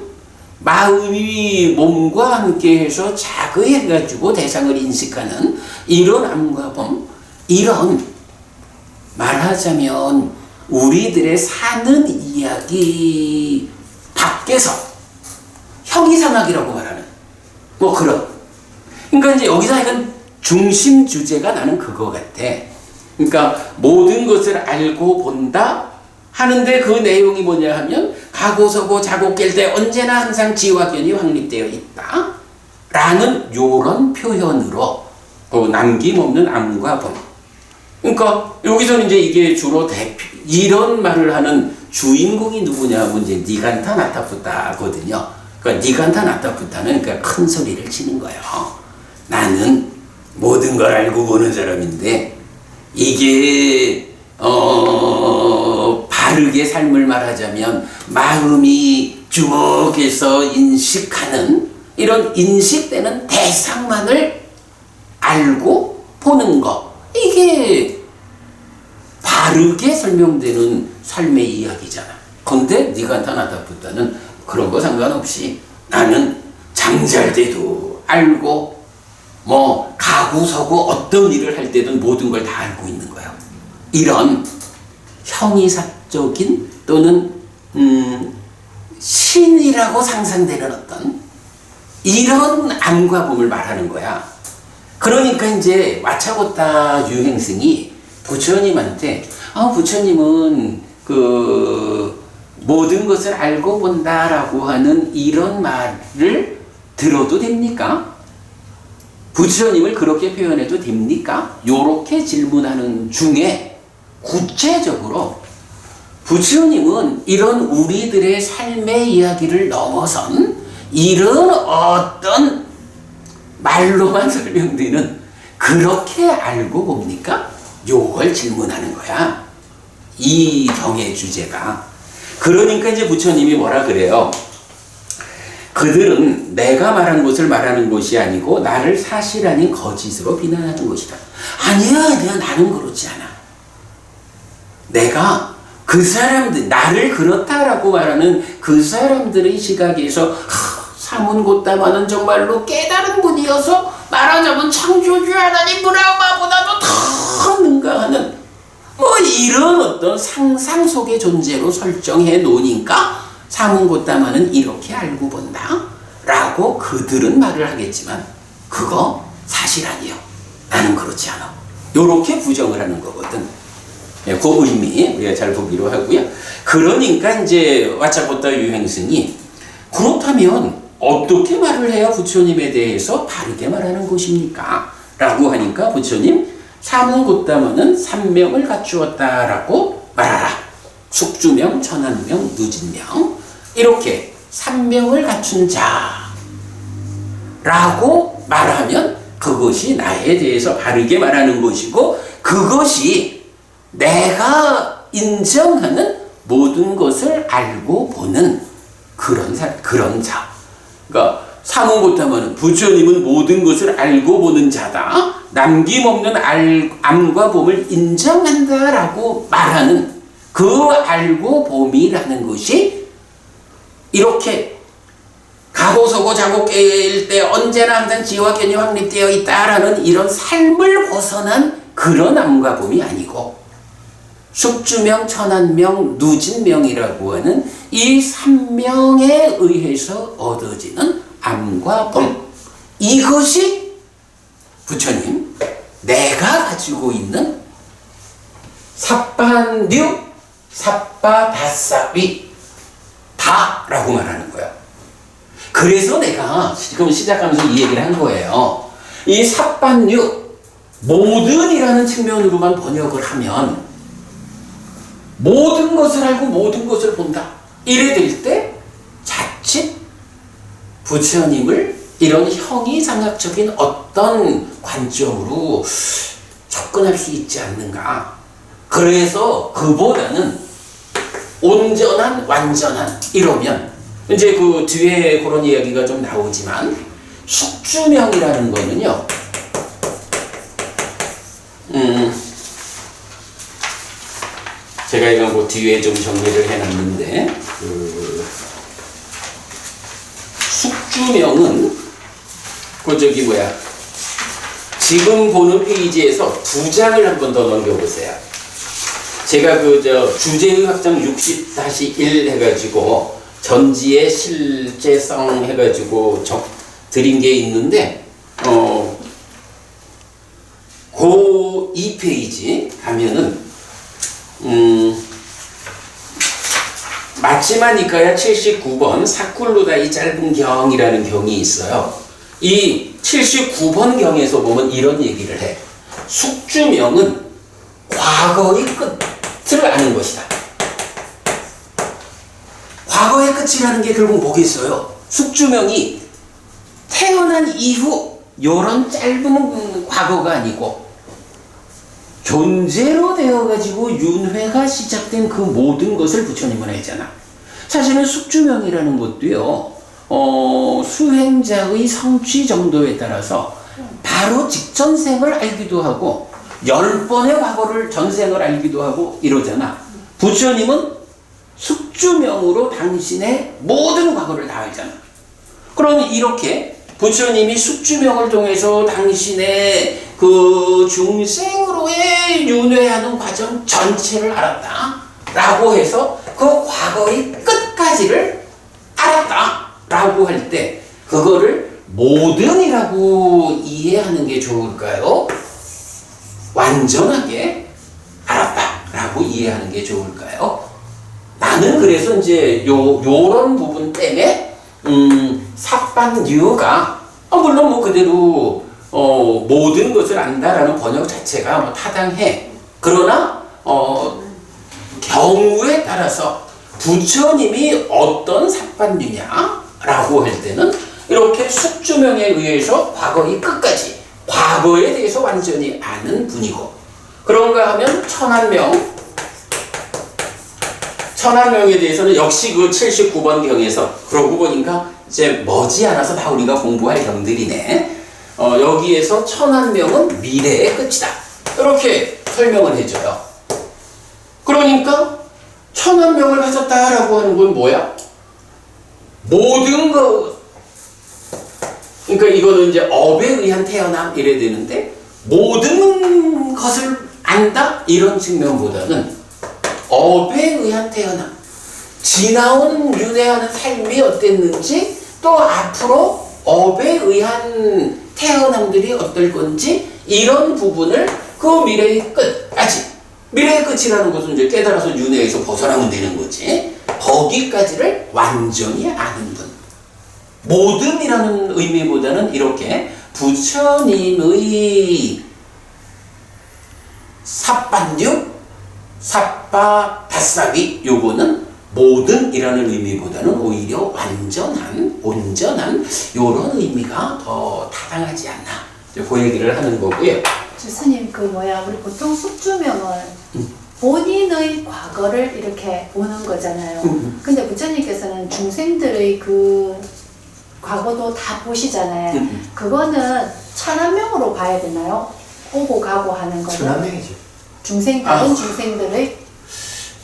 마음이 몸과 함께해서 자의해가지고 대상을 인식하는 이런 암과 범, 이런 말하자면 우리들의 사는 이야기 밖에서 형이상학이라고 말하는 뭐 그런. 그러니까 이제 여기서 약간 중심 주제가 나는 그거 같아. 그러니까 모든 것을 알고 본다 하는데 그 내용이 뭐냐 하면 가고 서고 자고 깰 때 언제나 항상 지와 견이 확립되어 있다 라는 요런 표현으로 남김없는 암과 범. 그러니까 여기서는 이제 이게 주로 이런 말을 하는 주인공이 누구냐 하면 이제 니간타 나타푸타거든요. 그러니까 니간타 나타푸타는 그러니까 큰 소리를 치는 거예요. 나는 모든 걸 알고 보는 사람인데 이게 바르게 삶을 말하자면 마음이 쭉 해서 인식하는 이런 인식되는 대상만을 알고 보는 거, 이게 바르게 설명되는 삶의 이야기잖아. 근데 니간타 나타푸타는 그런 거 상관없이 나는 잠잘 때도 알고 뭐 가고 서고 어떤 일을 할 때든 모든 걸 다 알고 있는 거예요. 이런 형이사적 상상적인 또는 신이라고 상상되는 어떤 이런 암과 봄을 말하는 거야. 그러니까 이제 와차고타 유행승이 부처님한테 부처님은 그 모든 것을 알고 본다라고 하는 이런 말을 들어도 됩니까? 부처님을 그렇게 표현해도 됩니까? 요렇게 질문하는 중에 구체적으로 부처님은 이런 우리들의 삶의 이야기를 넘어선 이런 어떤 말로만 설명되는 그렇게 알고 봅니까? 요걸 질문하는 거야. 이 경의 주제가. 그러니까 이제 부처님이 뭐라 그래요? 그들은 내가 말한 것을 말하는 것이 아니고 나를 사실 아닌 거짓으로 비난하는 것이다. 아니야, 나는 그렇지 않아. 내가 그 사람들, 나를 그렇다라고 말하는 그 사람들의 시각에서 사문고따마는 정말로 깨달은 분이어서 말하자면 창조주 하나님 브라마보다도 더 능가하는 뭐 이런 어떤 상상 속의 존재로 설정해 놓으니까 사문고따마는 이렇게 알고 본다 라고 그들은 말을 하겠지만 그거 사실 아니요. 나는 그렇지 않아. 요렇게 부정을 하는 거거든. 그 의미 우리가 잘 보기로 하고요. 그러니까 이제 와차고타 유행승이 그렇다면 어떻게 말을 해야 부처님에 대해서 바르게 말하는 것입니까? 라고 하니까 부처님 사문고따마는 삼명을 갖추었다라고 말하라. 숙주명, 천한명, 누진명 이렇게 삼명을 갖춘 자라고 말하면 그것이 나에 대해서 바르게 말하는 것이고 그것이 내가 인정하는 모든 것을 알고 보는 그런 자. 그러니까 사문고따마는 부처님은 모든 것을 알고 보는 자다. 남김없는 암과 봄을 인정한다라고 말하는 그 알고 봄이라는 것이 이렇게 가고 서고 자고 깨일 때 언제나 항상 지와 견이 확립되어 있다라는 이런 삶을 벗어난 그런 암과 봄이 아니고 숙주명, 천한명, 누진명이라고 하는 이 삼명에 의해서 얻어지는 암과 봄. 이것이 부처님 내가 가지고 있는 삿반류, 삿바다사위 다라고 말하는 거야. 그래서 내가 지금 시작하면서 이 얘기를 한 거예요. 이 삿반류 모든이라는 측면으로만 번역을 하면 모든 것을 알고 모든 것을 본다. 이래 될 때 자칫 부처님을 이런 형이상학적인 어떤 관점으로 접근할 수 있지 않는가. 그래서 그보다는 온전한 완전한 이러면 이제 그 뒤에 그런 이야기가 좀 나오지만 숙주명이라는 거는요. 제가 이거 뭐 뒤에 좀 정리를 해놨는데 숙주명은 그 저기 뭐야 지금 보는 페이지에서 2장을 한 번 더 넘겨보세요. 제가 그 저 주제의 확장 60-1 해가지고 전지의 실제성 해가지고 드린 게 있는데 그 2페이지 가면은 마치마니카야 79번 사쿨루다이 짧은 경이라는 경이 있어요. 이 79번 경에서 보면 이런 얘기를 해. 숙주명은 과거의 끝을 아는 것이다. 과거의 끝이라는 게 결국 뭐겠어요? 숙주명이 태어난 이후 요런 짧은 과거가 아니고 존재로 되어가지고 윤회가 시작된 그 모든 것을 부처님은 했잖아. 사실은 숙주명이라는 것도요, 수행자의 성취 정도에 따라서 바로 직전생을 알기도 하고 10번의 과거를 전생을 알기도 하고 이러잖아. 부처님은 숙주명으로 당신의 모든 과거를 다 알잖아. 그럼 이렇게 부처님이 숙주명을 통해서 당신의 그 중생으로의 윤회하는 과정 전체를 알았다. 라고 해서 그 과거의 끝까지를 알았다 라고 할 때 그거를 모든이라고 이해하는 게 좋을까요? 완전하게 알았다 라고 이해하는 게 좋을까요? 나는 그래서 이제 요런 부분 때문에 삭반류가 물론 뭐 그대로 모든 것을 안다라는 번역 자체가 뭐 타당해. 그러나 경우에 따라서 부처님이 어떤 삭반류냐라고 할 때는 이렇게 숙주명에 의해서 과거의 끝까지 과거에 대해서 완전히 아는 분이고, 그런가 하면 천안명에 대해서는 역시 그 79번 경에서 그러고 보니까 이제 머지않아서 다 우리가 공부할 경들이네. 여기에서 천안명은 미래의 끝이다 이렇게 설명을 해줘요. 그러니까 천안명을 가졌다라고 하는 건 뭐야? 모든 거, 그러니까 이거는 이제 업에 의한 태어남 이래 되는데, 모든 것을 안다 이런 측면보다는 업에 의한 태어남, 지나온 윤회하는 삶이 어땠는지, 또 앞으로 업에 의한 태어남들이 어떨 건지, 이런 부분을 그 미래의 끝까지, 미래의 끝이라는 것은 이제 깨달아서 윤회에서 벗어나면 되는 거지, 거기까지를 완전히 아는 분. 모든이라는 의미보다는 이렇게 부처님의 삽반류, 삽바, 다사위, 요거는 모든이라는 의미보다는 오히려 완전한, 온전한 요런 의미가 더 타당하지 않나, 그 얘기를 하는 거고요. 주스님 우리 보통 숙주명은 본인의 과거를 이렇게 보는 거잖아요. 근데 부처님께서는 중생들의 그 과거도 다 보시잖아요. 그거는 천안명으로 봐야 되나요? 오고 가고 하는 거는 천안명이죠. 다른 중생들의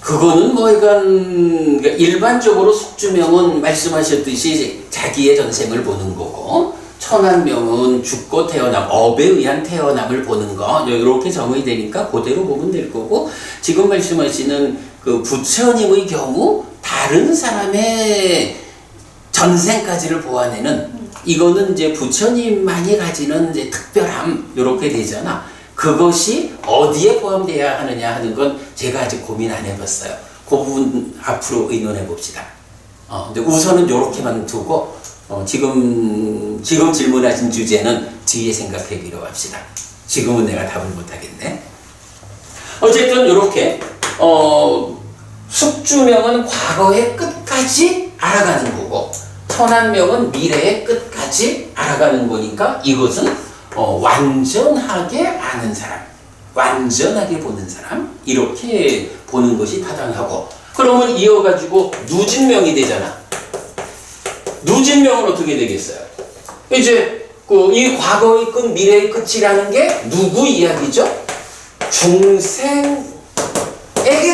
그거는 뭐 그러니까 일반적으로 숙주명은 말씀하셨듯이 자기의 전생을 보는 거고, 천안명은 죽고 태어남, 업에 의한 태어남을 보는 거, 이렇게 정의 되니까 그대로 보면 될 거고, 지금 말씀하시는 그 부처님의 경우 다른 사람의 전생까지를 보아내는, 이거는 이제 부처님만이 가지는 이제 특별함 이렇게 되잖아. 그것이 어디에 포함되어야 하느냐 하는 건 제가 아직 고민 안 해봤어요. 그 부분 앞으로 의논해 봅시다. 근데 우선은 이렇게만 두고 지금 질문하신 주제는 뒤에 생각하기로 합시다. 지금은 내가 답을 못 하겠네. 어쨌든 이렇게 숙주명은 과거의 끝까지 알아가는 거고, 천안명은 미래의 끝까지 알아가는 거니까 이것은 완전하게 아는 사람, 완전하게 보는 사람, 이렇게 보는 것이 타당하고, 그러면 이어가지고 누진명이 되잖아. 누진명은 어떻게 되겠어요? 이제 이 과거의 끝, 미래의 끝이라는 게 누구 이야기죠? 중생에게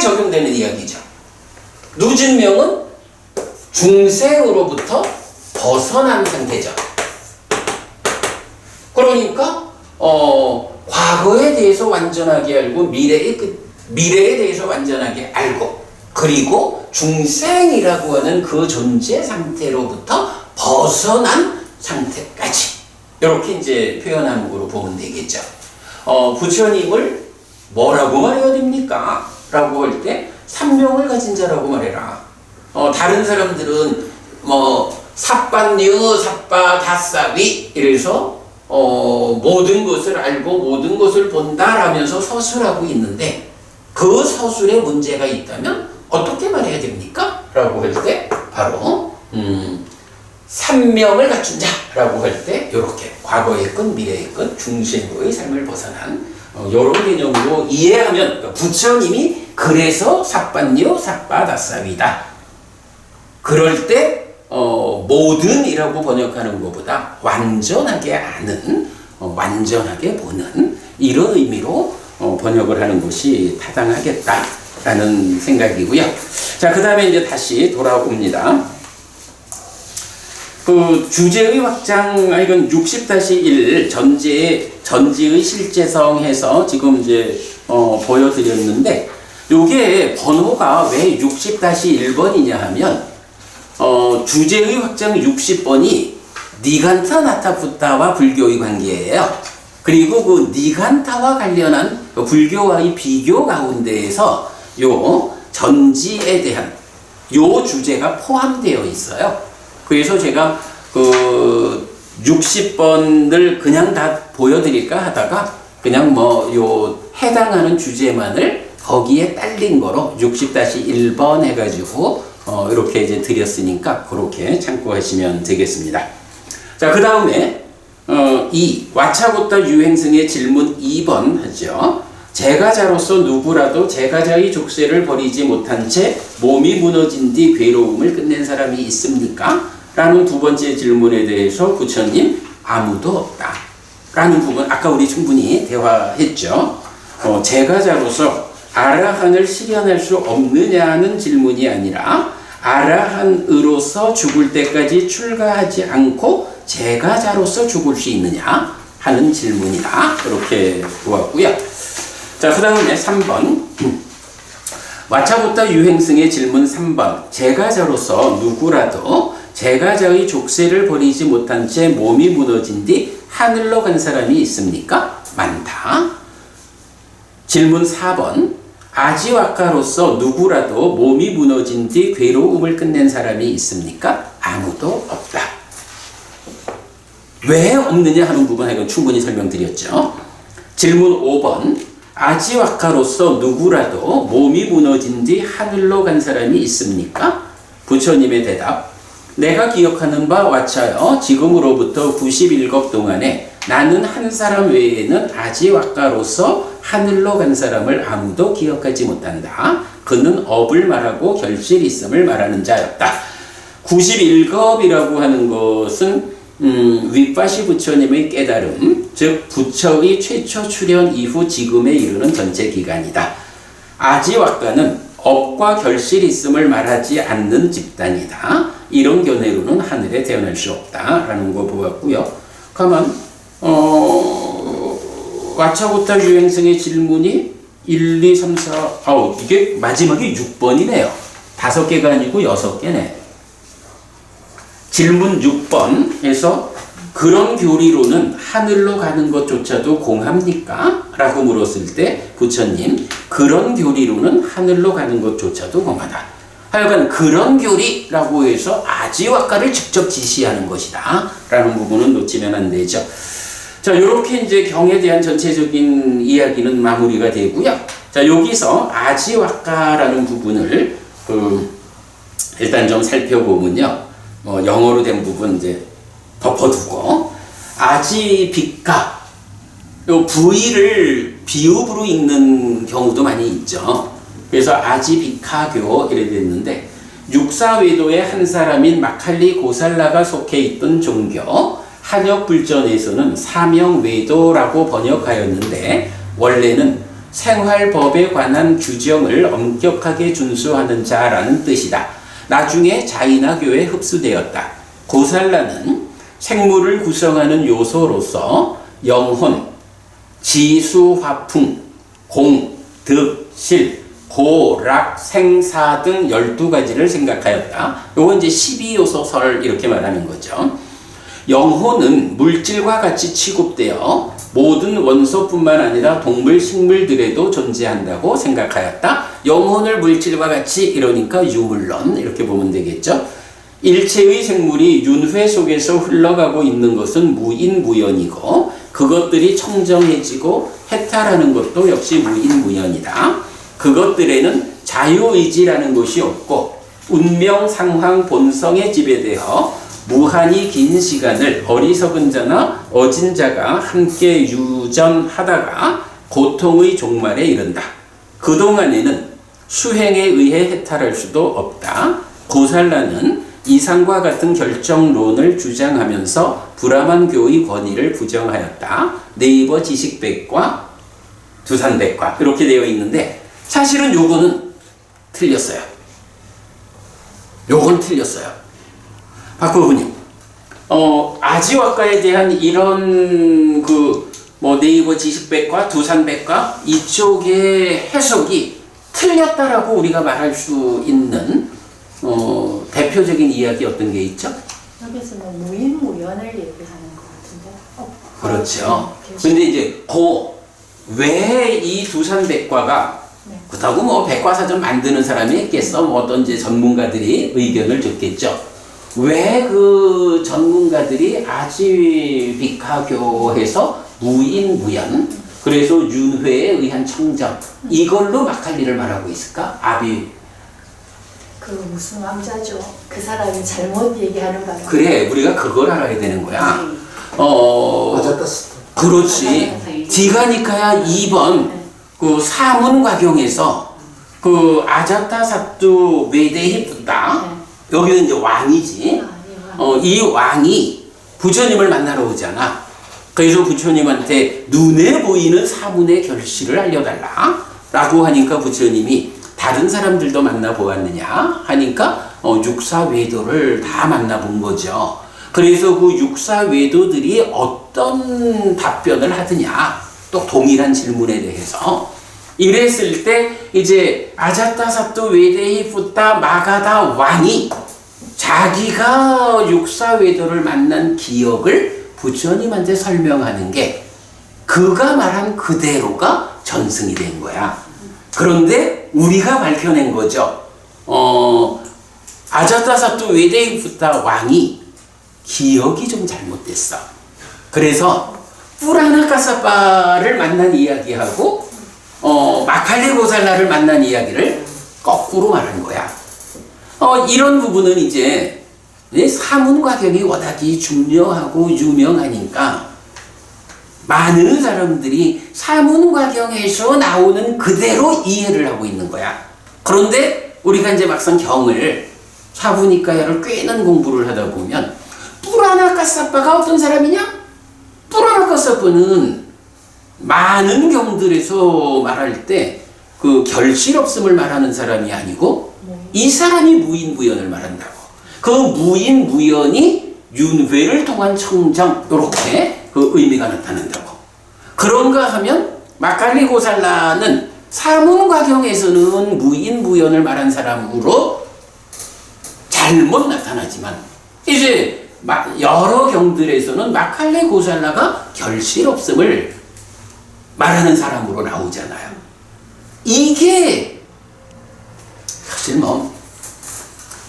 적용되는 이야기죠. 누진명은 중생으로부터 벗어난 상태죠. 그러니까 과거에 대해서 완전하게 알고 미래에 대해서 완전하게 알고, 그리고 중생이라고 하는 그 존재 상태로부터 벗어난 상태까지, 이렇게 이제 표현함으로 보면 되겠죠. 부처님을 뭐라고 말해야 됩니까? 라고 할 때 삼명을 가진 자라고 말해라. 다른 사람들은 삽반류, 삽바, 다사위 이래서 모든 것을 알고 모든 것을 본다라면서 서술하고 있는데, 그 서술에 문제가 있다면 어떻게 말해야 됩니까? 라고 할 때 바로 삼명을 갖춘 자라고 할 때 이렇게 과거의 끝, 미래의 끝, 중생의 삶을 벗어난 이런 개념으로 이해하면, 그러니까 부처님이 그래서 삽반류, 삽바, 다사위다. 그럴 때 모든이라고 번역하는 것보다 완전하게 아는, 완전하게 보는, 이런 의미로 번역을 하는 것이 타당하겠다라는 생각이고요. 자, 그 다음에 이제 다시 돌아옵니다. 그 주제의 확장, 이건 60-1 전지의 실제성 해서 지금 이제 보여드렸는데, 요게 번호가 왜 60-1번이냐 하면 주제의 확장 60번이 니간타 나타푸타와 불교의 관계예요. 그리고 그 니간타와 관련한 불교와의 비교 가운데에서 요 전지에 대한 요 주제가 포함되어 있어요. 그래서 제가 그 60번을 그냥 다 보여드릴까 하다가 그냥 뭐 요 해당하는 주제만을 거기에 딸린 거로 60-1번 해가지고 이렇게 이제 드렸으니까 그렇게 참고하시면 되겠습니다. 자, 그 다음에 이 와차고타 유행승의 질문 2번 하죠. 제가자로서 누구라도 제가자의 족쇄를 버리지 못한 채 몸이 무너진 뒤 괴로움을 끝낸 사람이 있습니까? 라는 두 번째 질문에 대해서 부처님 아무도 없다 라는 부분 아까 우리 충분히 대화했죠. 제가자로서 아라한을 실현할 수 없느냐는 질문이 아니라 아라한으로서 죽을 때까지 출가하지 않고 제가자로서 죽을 수 있느냐 하는 질문이다. 이렇게 보았고요. 자, 그 다음에 3번 와차고타 유행승의 질문 3번 제가자로서 누구라도 제가자의 족쇄를 버리지 못한 채 몸이 무너진 뒤 하늘로 간 사람이 있습니까? 많다. 질문 4번 아지와카로서 누구라도 몸이 무너진 뒤 괴로움을 끝낸 사람이 있습니까? 아무도 없다. 왜 없느냐 하는 부분 이건 충분히 설명드렸죠. 질문 5번 아지와카로서 누구라도 몸이 무너진 뒤 하늘로 간 사람이 있습니까? 부처님의 대답 내가 기억하는 바 와차여 지금으로부터 91겁 동안에 나는 한 사람 외에는 아지와카로서 하늘로 간 사람을 아무도 기억하지 못한다. 그는 업을 말하고 결실 있음을 말하는 자였다. 91겁이라고 하는 것은 윗바시 부처님의 깨달음, 즉 부처의 최초 출현 이후 지금에 이르는 전체 기간이다. 아지와카는 업과 결실이 있음을 말하지 않는 집단이다. 이런 견해로는 하늘에 태어날 수 없다라는 거 보았고요. 가만 와차고타 유행승의 질문이 1, 2, 3, 4 이게 마지막에 6번이네요. 5개가 아니고 6개네. 질문 6번에서 그런 교리로는 하늘로 가는 것조차도 공합니까? 라고 물었을 때 부처님 그런 교리로는 하늘로 가는 것조차도 공하다. 하여간 그런 교리라고 해서 아지와카를 직접 지시하는 것이다 라는 부분은 놓치면 안 되죠. 자, 이렇게 이제 경에 대한 전체적인 이야기는 마무리가 되고요. 자, 여기서 아지와카라는 부분을 일단 좀 살펴보면요. 영어로 된 부분 이제 덮어두고 아지비카 요 V를 비읍으로 읽는 경우도 많이 있죠. 그래서 아지비카교 이래 됐는데 육사외도의 한 사람인 마칼리 고살라가 속해 있던 종교 한역불전에서는 사명외도라고 번역하였는데 원래는 생활법에 관한 규정을 엄격하게 준수하는 자라는 뜻이다. 나중에 자이나교에 흡수되었다. 고살라는 생물을 구성하는 요소로서 영혼, 지수화풍, 공, 득, 실, 고, 락, 생사 등 12가지를 생각하였다. 요건 이제 12요소설 이렇게 말하는 거죠. 영혼은 물질과 같이 취급되어 모든 원소뿐만 아니라 동물, 식물들에도 존재한다고 생각하였다. 영혼을 물질과 같이 이러니까 유물론 이렇게 보면 되겠죠. 일체의 생물이 윤회 속에서 흘러가고 있는 것은 무인무연이고 그것들이 청정해지고 해탈하는 것도 역시 무인무연이다. 그것들에는 자유의지라는 것이 없고 운명, 상황, 본성에 지배되어 무한히 긴 시간을 어리석은 자나 어진 자가 함께 유전하다가 고통의 종말에 이른다. 그동안에는 수행에 의해 해탈할 수도 없다. 고살라는 이상과 같은 결정론을 주장하면서 브라만교의 권위를 부정하였다. 네이버 지식백과 두산백과 이렇게 되어 있는데 사실은 요거는 틀렸어요. 요건 틀렸어요. 박부부님, 아지와카에 대한 이런 네이버 지식백과 두산백과 이쪽의 해석이 틀렸다라고 우리가 말할 수 있는 대표적인 이야기 어떤 게 있죠? 여기서는 무인무연을 얘기하는 것 같은데. 그렇죠. 네, 근데 이제 왜 이 두산백과가 네. 그렇다고 뭐 백과사전 만드는 사람이 있겠어? 뭐 어떤 이제 전문가들이 의견을 줬겠죠. 왜 그 전문가들이 아지비카교에서 무인무연, 그래서 윤회에 의한 청정, 이걸로 마칼리를 말하고 있을까? 그 무슨 왕자죠? 그 사람이 잘못 얘기하는 바람에. 그래, 우리가 그걸 알아야 되는 거야. 아자타사토. 그렇지. 디가니카야 2번 그 사문과경에서 그 아자타사투 메데히 붓다. 여기는 이제 왕이지. 이 왕이 부처님을 만나러 오잖아. 그래서 부처님한테 눈에 보이는 사문의 결실을 알려달라 라고 하니까 부처님이 다른 사람들도 만나보았느냐 하니까 육사외도를 다 만나본 거죠. 그래서 그 육사외도들이 어떤 답변을 하느냐, 또 동일한 질문에 대해서 이랬을 때 이제 아자타사토 외대히 푸타 마가다 왕이 자기가 육사외도를 만난 기억을 부처님한테 설명하는 게 그가 말한 그대로가 전승이 된 거야. 그런데 우리가 밝혀낸 거죠. 아자타사토 외대히 푸타 왕이 기억이 좀 잘못됐어. 그래서 뿌라나카사빠를 만난 이야기하고 마칼리 고살라를 만난 이야기를 거꾸로 말한 거야. 이런 부분은 이제 사문과경이 워낙이 중요하고 유명하니까 많은 사람들이 사문과경에서 나오는 그대로 이해를 하고 있는 거야. 그런데 우리가 이제 막상 경을 사부니까야를 꿰는 공부를 하다 보면 뿌라나카사빠가 어떤 사람이냐? 뿌라나카사빠는 많은 경들에서 말할 때 그 결실 없음을 말하는 사람이 아니고 이 사람이 무인무연을 말한다고. 그 무인무연이 윤회를 통한 청정, 이렇게 그 의미가 나타난다고. 그런가 하면 마칼리 고살라는 사문과경에서는 무인무연을 말한 사람으로 잘못 나타나지만 이제 여러 경들에서는 마칼리 고살라가 결실 없음을 말하는 사람으로 나오잖아요. 이게 사실 뭐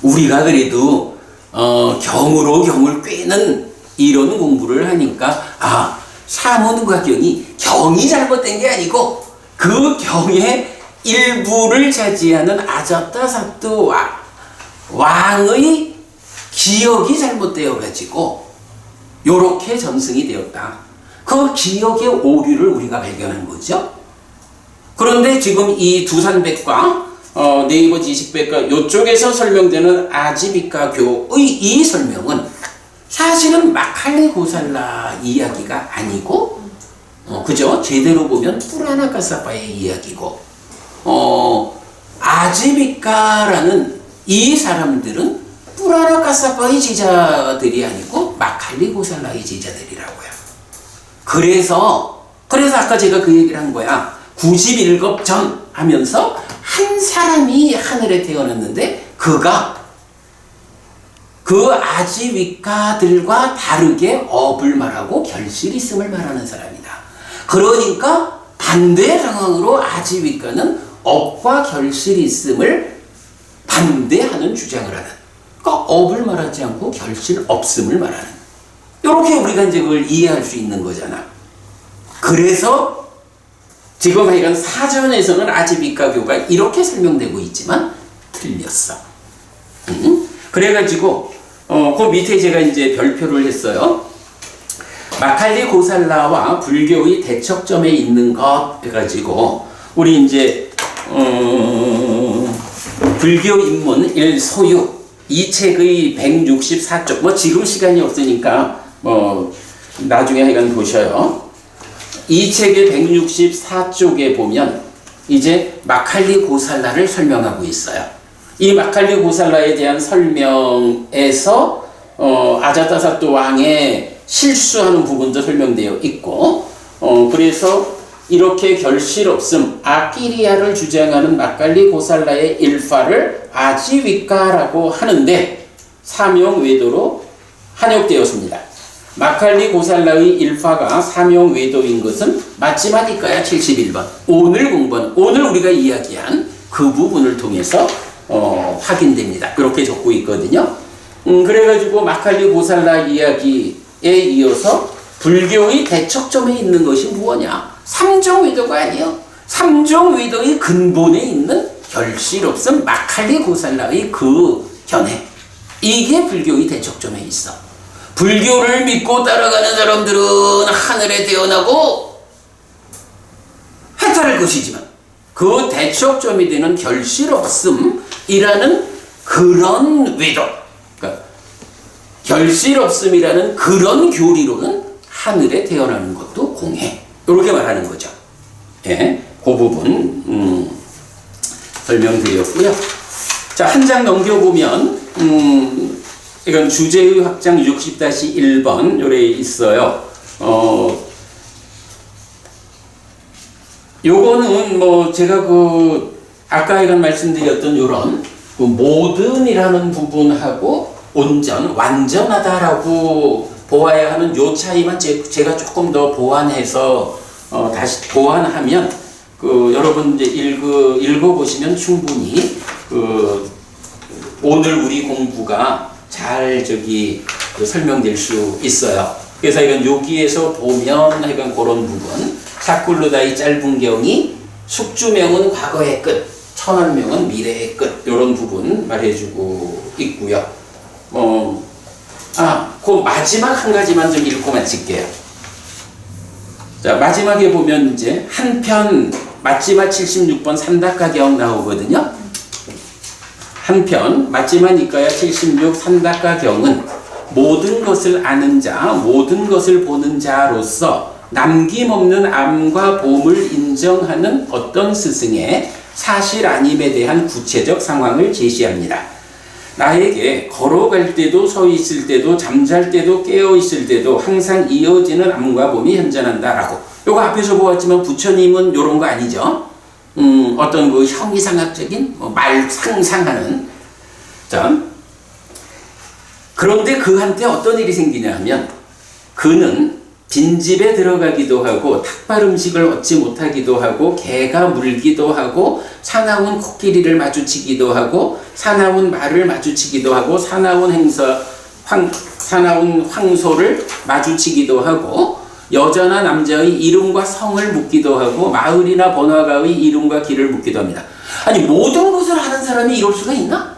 우리가 그래도 경으로 경을 꿰는 이런 공부를 하니까 사문과경이 경이 잘못된 게 아니고 그 경의 일부를 차지하는 아자타사토 왕의 기억이 잘못되어 가지고 요렇게 전승이 되었다. 그 기억의 오류를 우리가 발견한 거죠. 그런데 지금 이 두산백과 네이버 지식백과 요쪽에서 설명되는 아지비카교의 이 설명은 사실은 마칼리 고살라 이야기가 아니고 그죠? 제대로 보면 뿌라나카사빠의 이야기고 아지비카라는 이 사람들은 뿌라나카사빠의 제자들이 아니고 마칼리 고살라의 제자들이라고요. 그래서 아까 제가 그 얘기를 한 거야. 91겁 전 하면서 한 사람이 하늘에 태어났는데 그가 그 아지위카들과 다르게 업을 말하고 결실이 있음을 말하는 사람이다. 그러니까 반대 상황으로 아지위카는 업과 결실이 있음을 반대하는 주장을 하는. 그러니까 업을 말하지 않고 결실 없음을 말하는. 이렇게 우리가 이제 그걸 이해할 수 있는 거잖아. 그래서 지금 하여간 사전에서는 아지비카교가 이렇게 설명되고 있지만 틀렸어. 그래가지고 그 밑에 제가 이제 별표를 했어요. 마칼리 고살라와 불교의 대척점에 있는 것 해가지고 우리 이제 불교 입문 1소유 이 책의 164쪽 뭐 지금 시간이 없으니까 나중에 하여간 보셔요. 이 책의 164쪽에 보면 이제 마칼리 고살라를 설명하고 있어요. 이 마칼리 고살라에 대한 설명에서 아자타사토 왕의 실수하는 부분도 설명되어 있고 그래서 이렇게 결실 없음 아키리아를 주장하는 막갈리 고살라의 일파를 아지위카라고 하는데 사명 외도로 한역되었습니다. 막갈리 고살라의 일파가 사명 외도인 것은 맞지만 이까야 71번 오늘 공부한 오늘 우리가 이야기한 그 부분을 통해서 확인됩니다. 그렇게 적고 있거든요. 그래가지고 막갈리 고살라 이야기에 이어서 불교의 대척점에 있는 것이 무엇냐? 삼종위도가 아니요. 삼종위도의 근본에 있는 결실 없음 막갈리 고살라의 그 견해. 이게 불교의 대척점에 있어. 불교를 믿고 따라가는 사람들은 하늘에 태어나고 해탈할 것이지만 그 대척점이 되는 결실 없음이라는 그런 위도, 그러니까 결실 없음이라는 그런 교리로는 하늘에 태어나는 것도 공해. 이렇게 말하는 거죠. 예, 그 부분 설명드렸고요. 자, 한 장 넘겨보면 이건 주제의 확장 60-1번 요래 있어요. 요거는 뭐 제가 그 아까 이건 말씀드렸던 요런 그 모든이라는 부분하고 온전, 완전하다라고 보아야 하는 요 차이만 제가 조금 더 보완해서 다시 보완하면 그 여러분 이제 읽어보시면 충분히 그 오늘 우리 공부가 잘 설명될 수 있어요. 그래서 이건 여기에서 보면 이건 그런 부분 사쿨루다의 짧은 경이 숙주명은 과거의 끝, 천원명은 미래의 끝 이런 부분 말해주고 있고요. 그 마지막 한 가지만 좀 읽고 마칠게요. 자, 마지막에 보면 이제 한편 마지막 76번 삼다가경 나오거든요. 한편 마지막 이과야 76 삼다가경은 모든 것을 아는 자, 모든 것을 보는 자로서 남김없는 암과 봄을 인정하는 어떤 스승의 사실 아님에 대한 구체적 상황을 제시합니다. 나에게 걸어갈 때도 서 있을 때도 잠잘 때도 깨어 있을 때도 항상 이어지는 암과 봄이 현존한다라고. 요거 앞에서 보았지만 부처님은 요런 거 아니죠. 어떤 그 형이상학적인 말 상상하는. 자, 그런데 그한테 어떤 일이 생기냐 하면 그는 빈집에 들어가기도 하고 탁발 음식을 얻지 못하기도 하고 개가 물기도 하고 사나운 코끼리를 마주치기도 하고 사나운 말을 마주치기도 하고 사나운 황소를 마주치기도 하고 여자나 남자의 이름과 성을 묻기도 하고 마을이나 번화가의 이름과 길을 묻기도 합니다. 아니 모든 것을 아는 사람이 이럴 수가 있나?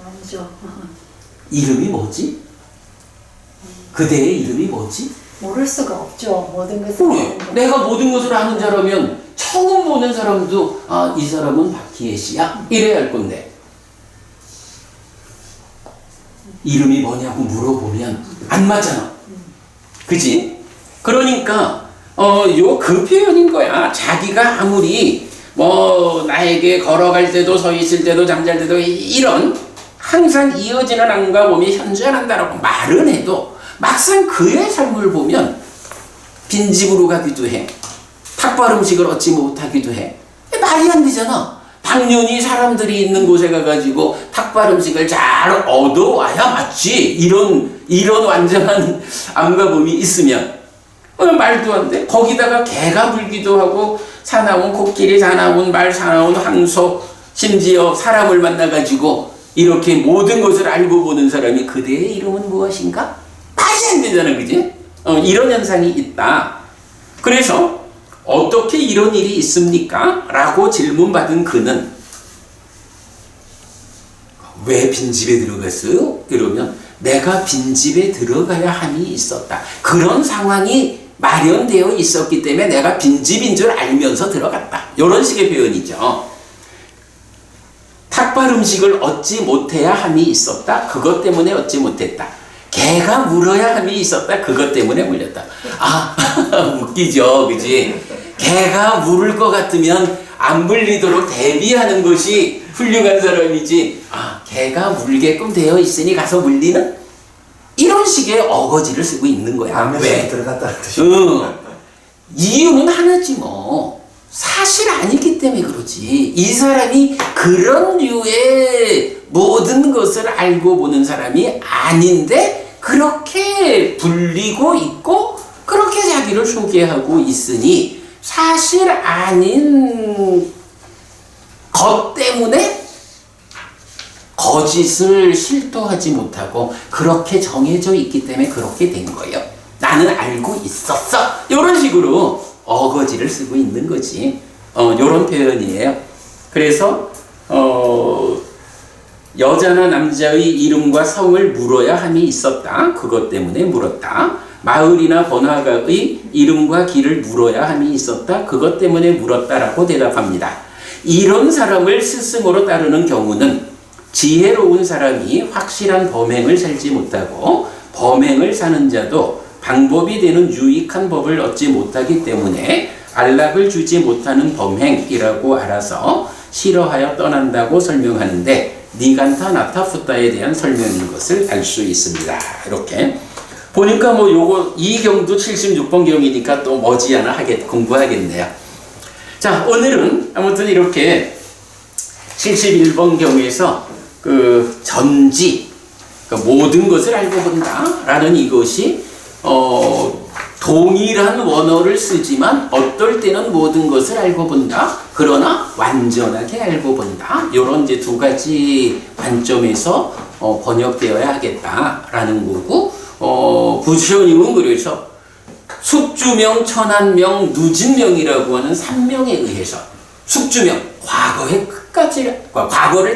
아니죠. 이름이 뭐지? 그대의 이름이 뭐지? 모를 수가 없죠. 모든 것을 아는 것. 내가 모든 것을 아는 자라면 처음 보는 사람도 이 사람은 박희애 씨야 이래야 할 건데 이름이 뭐냐고 물어보면 안 맞잖아. 그지? 그러니까 그 표현인 거야. 자기가 아무리 나에게 걸어갈 때도 서 있을 때도 잠잘 때도 이런 항상 이어지는 암과 봄이 현존한다라고 말은 해도 막상 그의 삶을 보면 빈집으로 가기도 해. 탁발 음식을 얻지 못하기도 해. 말이 안 되잖아. 당연히 사람들이 있는 곳에 가가지고 탁발 음식을 잘 얻어와야 맞지. 이런 완전한 암과 봄이 있으면 말도 안 돼. 거기다가 개가 물기도 하고 사나운 코끼리, 사나운 말, 사나운 황소, 심지어 사람을 만나가지고 이렇게 모든 것을 알고 보는 사람이 그대의 이름은 무엇인가? 말이 안 되잖아, 그지? 이런 현상이 있다. 그래서 어떻게 이런 일이 있습니까? 라고 질문받은 그는 왜 빈집에 들어갔어요? 이러면 내가 빈집에 들어가야 함이 있었다. 그런 상황이 마련되어 있었기 때문에 내가 빈집인 줄 알면서 들어갔다. 이런 식의 표현이죠. 탁발 음식을 얻지 못해야 함이 있었다. 그것 때문에 얻지 못했다. 개가 물어야 함이 있었다. 그것 때문에 물렸다. 웃기죠, 그지? 개가 물을 것 같으면 안 물리도록 대비하는 것이 훌륭한 사람이지. 개가 물게끔 되어 있으니 가서 물리는? 이런 식의 어거지를 쓰고 있는 거야. 안면서 왜? 들어갔다는 뜻이. 이유는 하나지 뭐. 사실 아니기 때문에 그러지. 이 사람이 그런 류의 모든 것을 알고 보는 사람이 아닌데 그렇게 불리고 있고 그렇게 자기를 소개하고 있으니 사실 아닌 것 때문에 거짓을 실토하지 못하고 그렇게 정해져 있기 때문에 그렇게 된 거예요. 나는 알고 있었어. 이런 식으로 어거지를 쓰고 있는 거지. 이런 표현이에요. 그래서 여자나 남자의 이름과 성을 물어야 함이 있었다. 그것 때문에 물었다. 마을이나 번화가의 이름과 길을 물어야 함이 있었다. 그것 때문에 물었다라고 대답합니다. 이런 사람을 스승으로 따르는 경우는 지혜로운 사람이 확실한 범행을 살지 못하고 범행을 사는 자도 방법이 되는 유익한 법을 얻지 못하기 때문에 안락을 주지 못하는 범행이라고 알아서 싫어하여 떠난다고 설명하는데 니간타 나타푸타에 대한 설명인 것을 알 수 있습니다. 이렇게 보니까 뭐 요거 이 경도 76번 경이니까 또 머지않아 공부하겠네요. 자, 오늘은 아무튼 이렇게 71번 경에서 그 전지, 그러니까 모든 것을 알고 본다라는 이것이 동일한 원어를 쓰지만 어떨 때는 모든 것을 알고 본다. 그러나 완전하게 알고 본다. 이런 이제 두 가지 관점에서 번역되어야 하겠다라는 거고, 부처님은 그래서 숙주명, 천한명, 누진명이라고 하는 3명에 의해서 숙주명, 과거를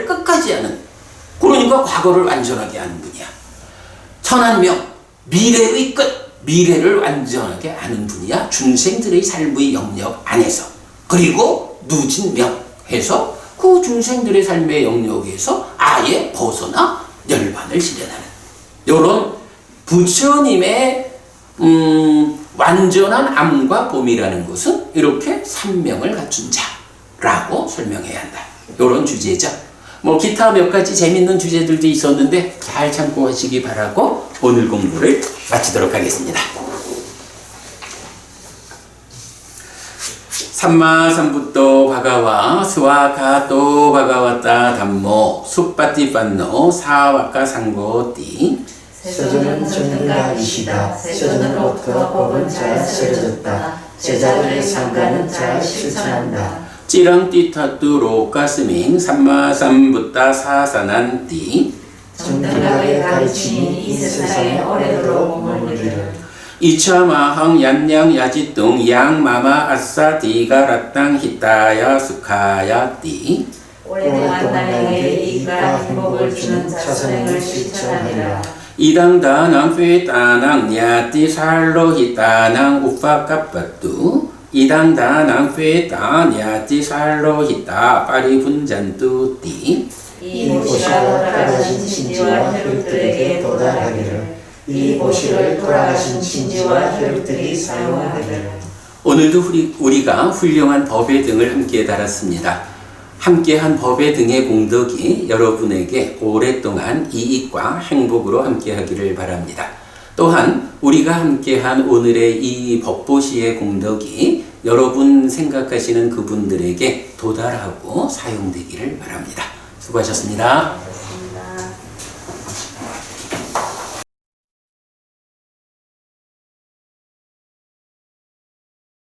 끝까지 아는, 그러니까 과거를 완전하게 아는 분이야. 천한명, 미래의 끝, 미래를 완전하게 아는 분이야. 중생들의 삶의 영역 안에서. 그리고 누진명 해서 그 중생들의 삶의 영역에서 아예 벗어나 열반을 실현하는 이런 부처님의 완전한 암과 봄이라는 것은 이렇게 3명을 갖춘 자라고 설명해야 한다. 이런 주제죠. 뭐 기타 몇 가지 재밌는 주제들도 있었는데 잘 참고하시기 바라고 오늘 공부를 마치도록 하겠습니다. 삼마삼부토 바가와 스와가토 바가와타 담모 숲바티판노 사와카 상고띠 세조는 전능가 이시다. 세조는로부터 법은 잘 세워졌다. 제자들의 상가는 잘 실천한다. 찌랑띠타뚜 로가스밍 삼마삼부타 사사난띠 정당하게 가르치니 이 세상에 오래도록 머물기를. 이차마항 얀양 야지뚱 양마마 아싸 디가라땅 히타야 수카야띠 오랫동안 나에게 이익과 행복을 주는 자선행을 실천하리라. 이당다낭 페따낭 냐띠 살로 히타낭 우파카빠뚜 이당다낭 페따 냐띠 살로 히타 파리분잔뚜띠 이 보시가 돌아가신 진지와 혈육들에게 도달하기를. 이 보시를 돌아가신 진지와 혈육들이 사용하기를. 오늘도 우리가 훌륭한 법의 등을 함께 달았습니다. 함께한 법의 등의 공덕이 여러분에게 오랫동안 이익과 행복으로 함께하기를 바랍니다. 또한 우리가 함께한 오늘의 이 법보시의 공덕이 여러분 생각하시는 그분들에게 도달하고 사용되기를 바랍니다. 수고하셨습니다.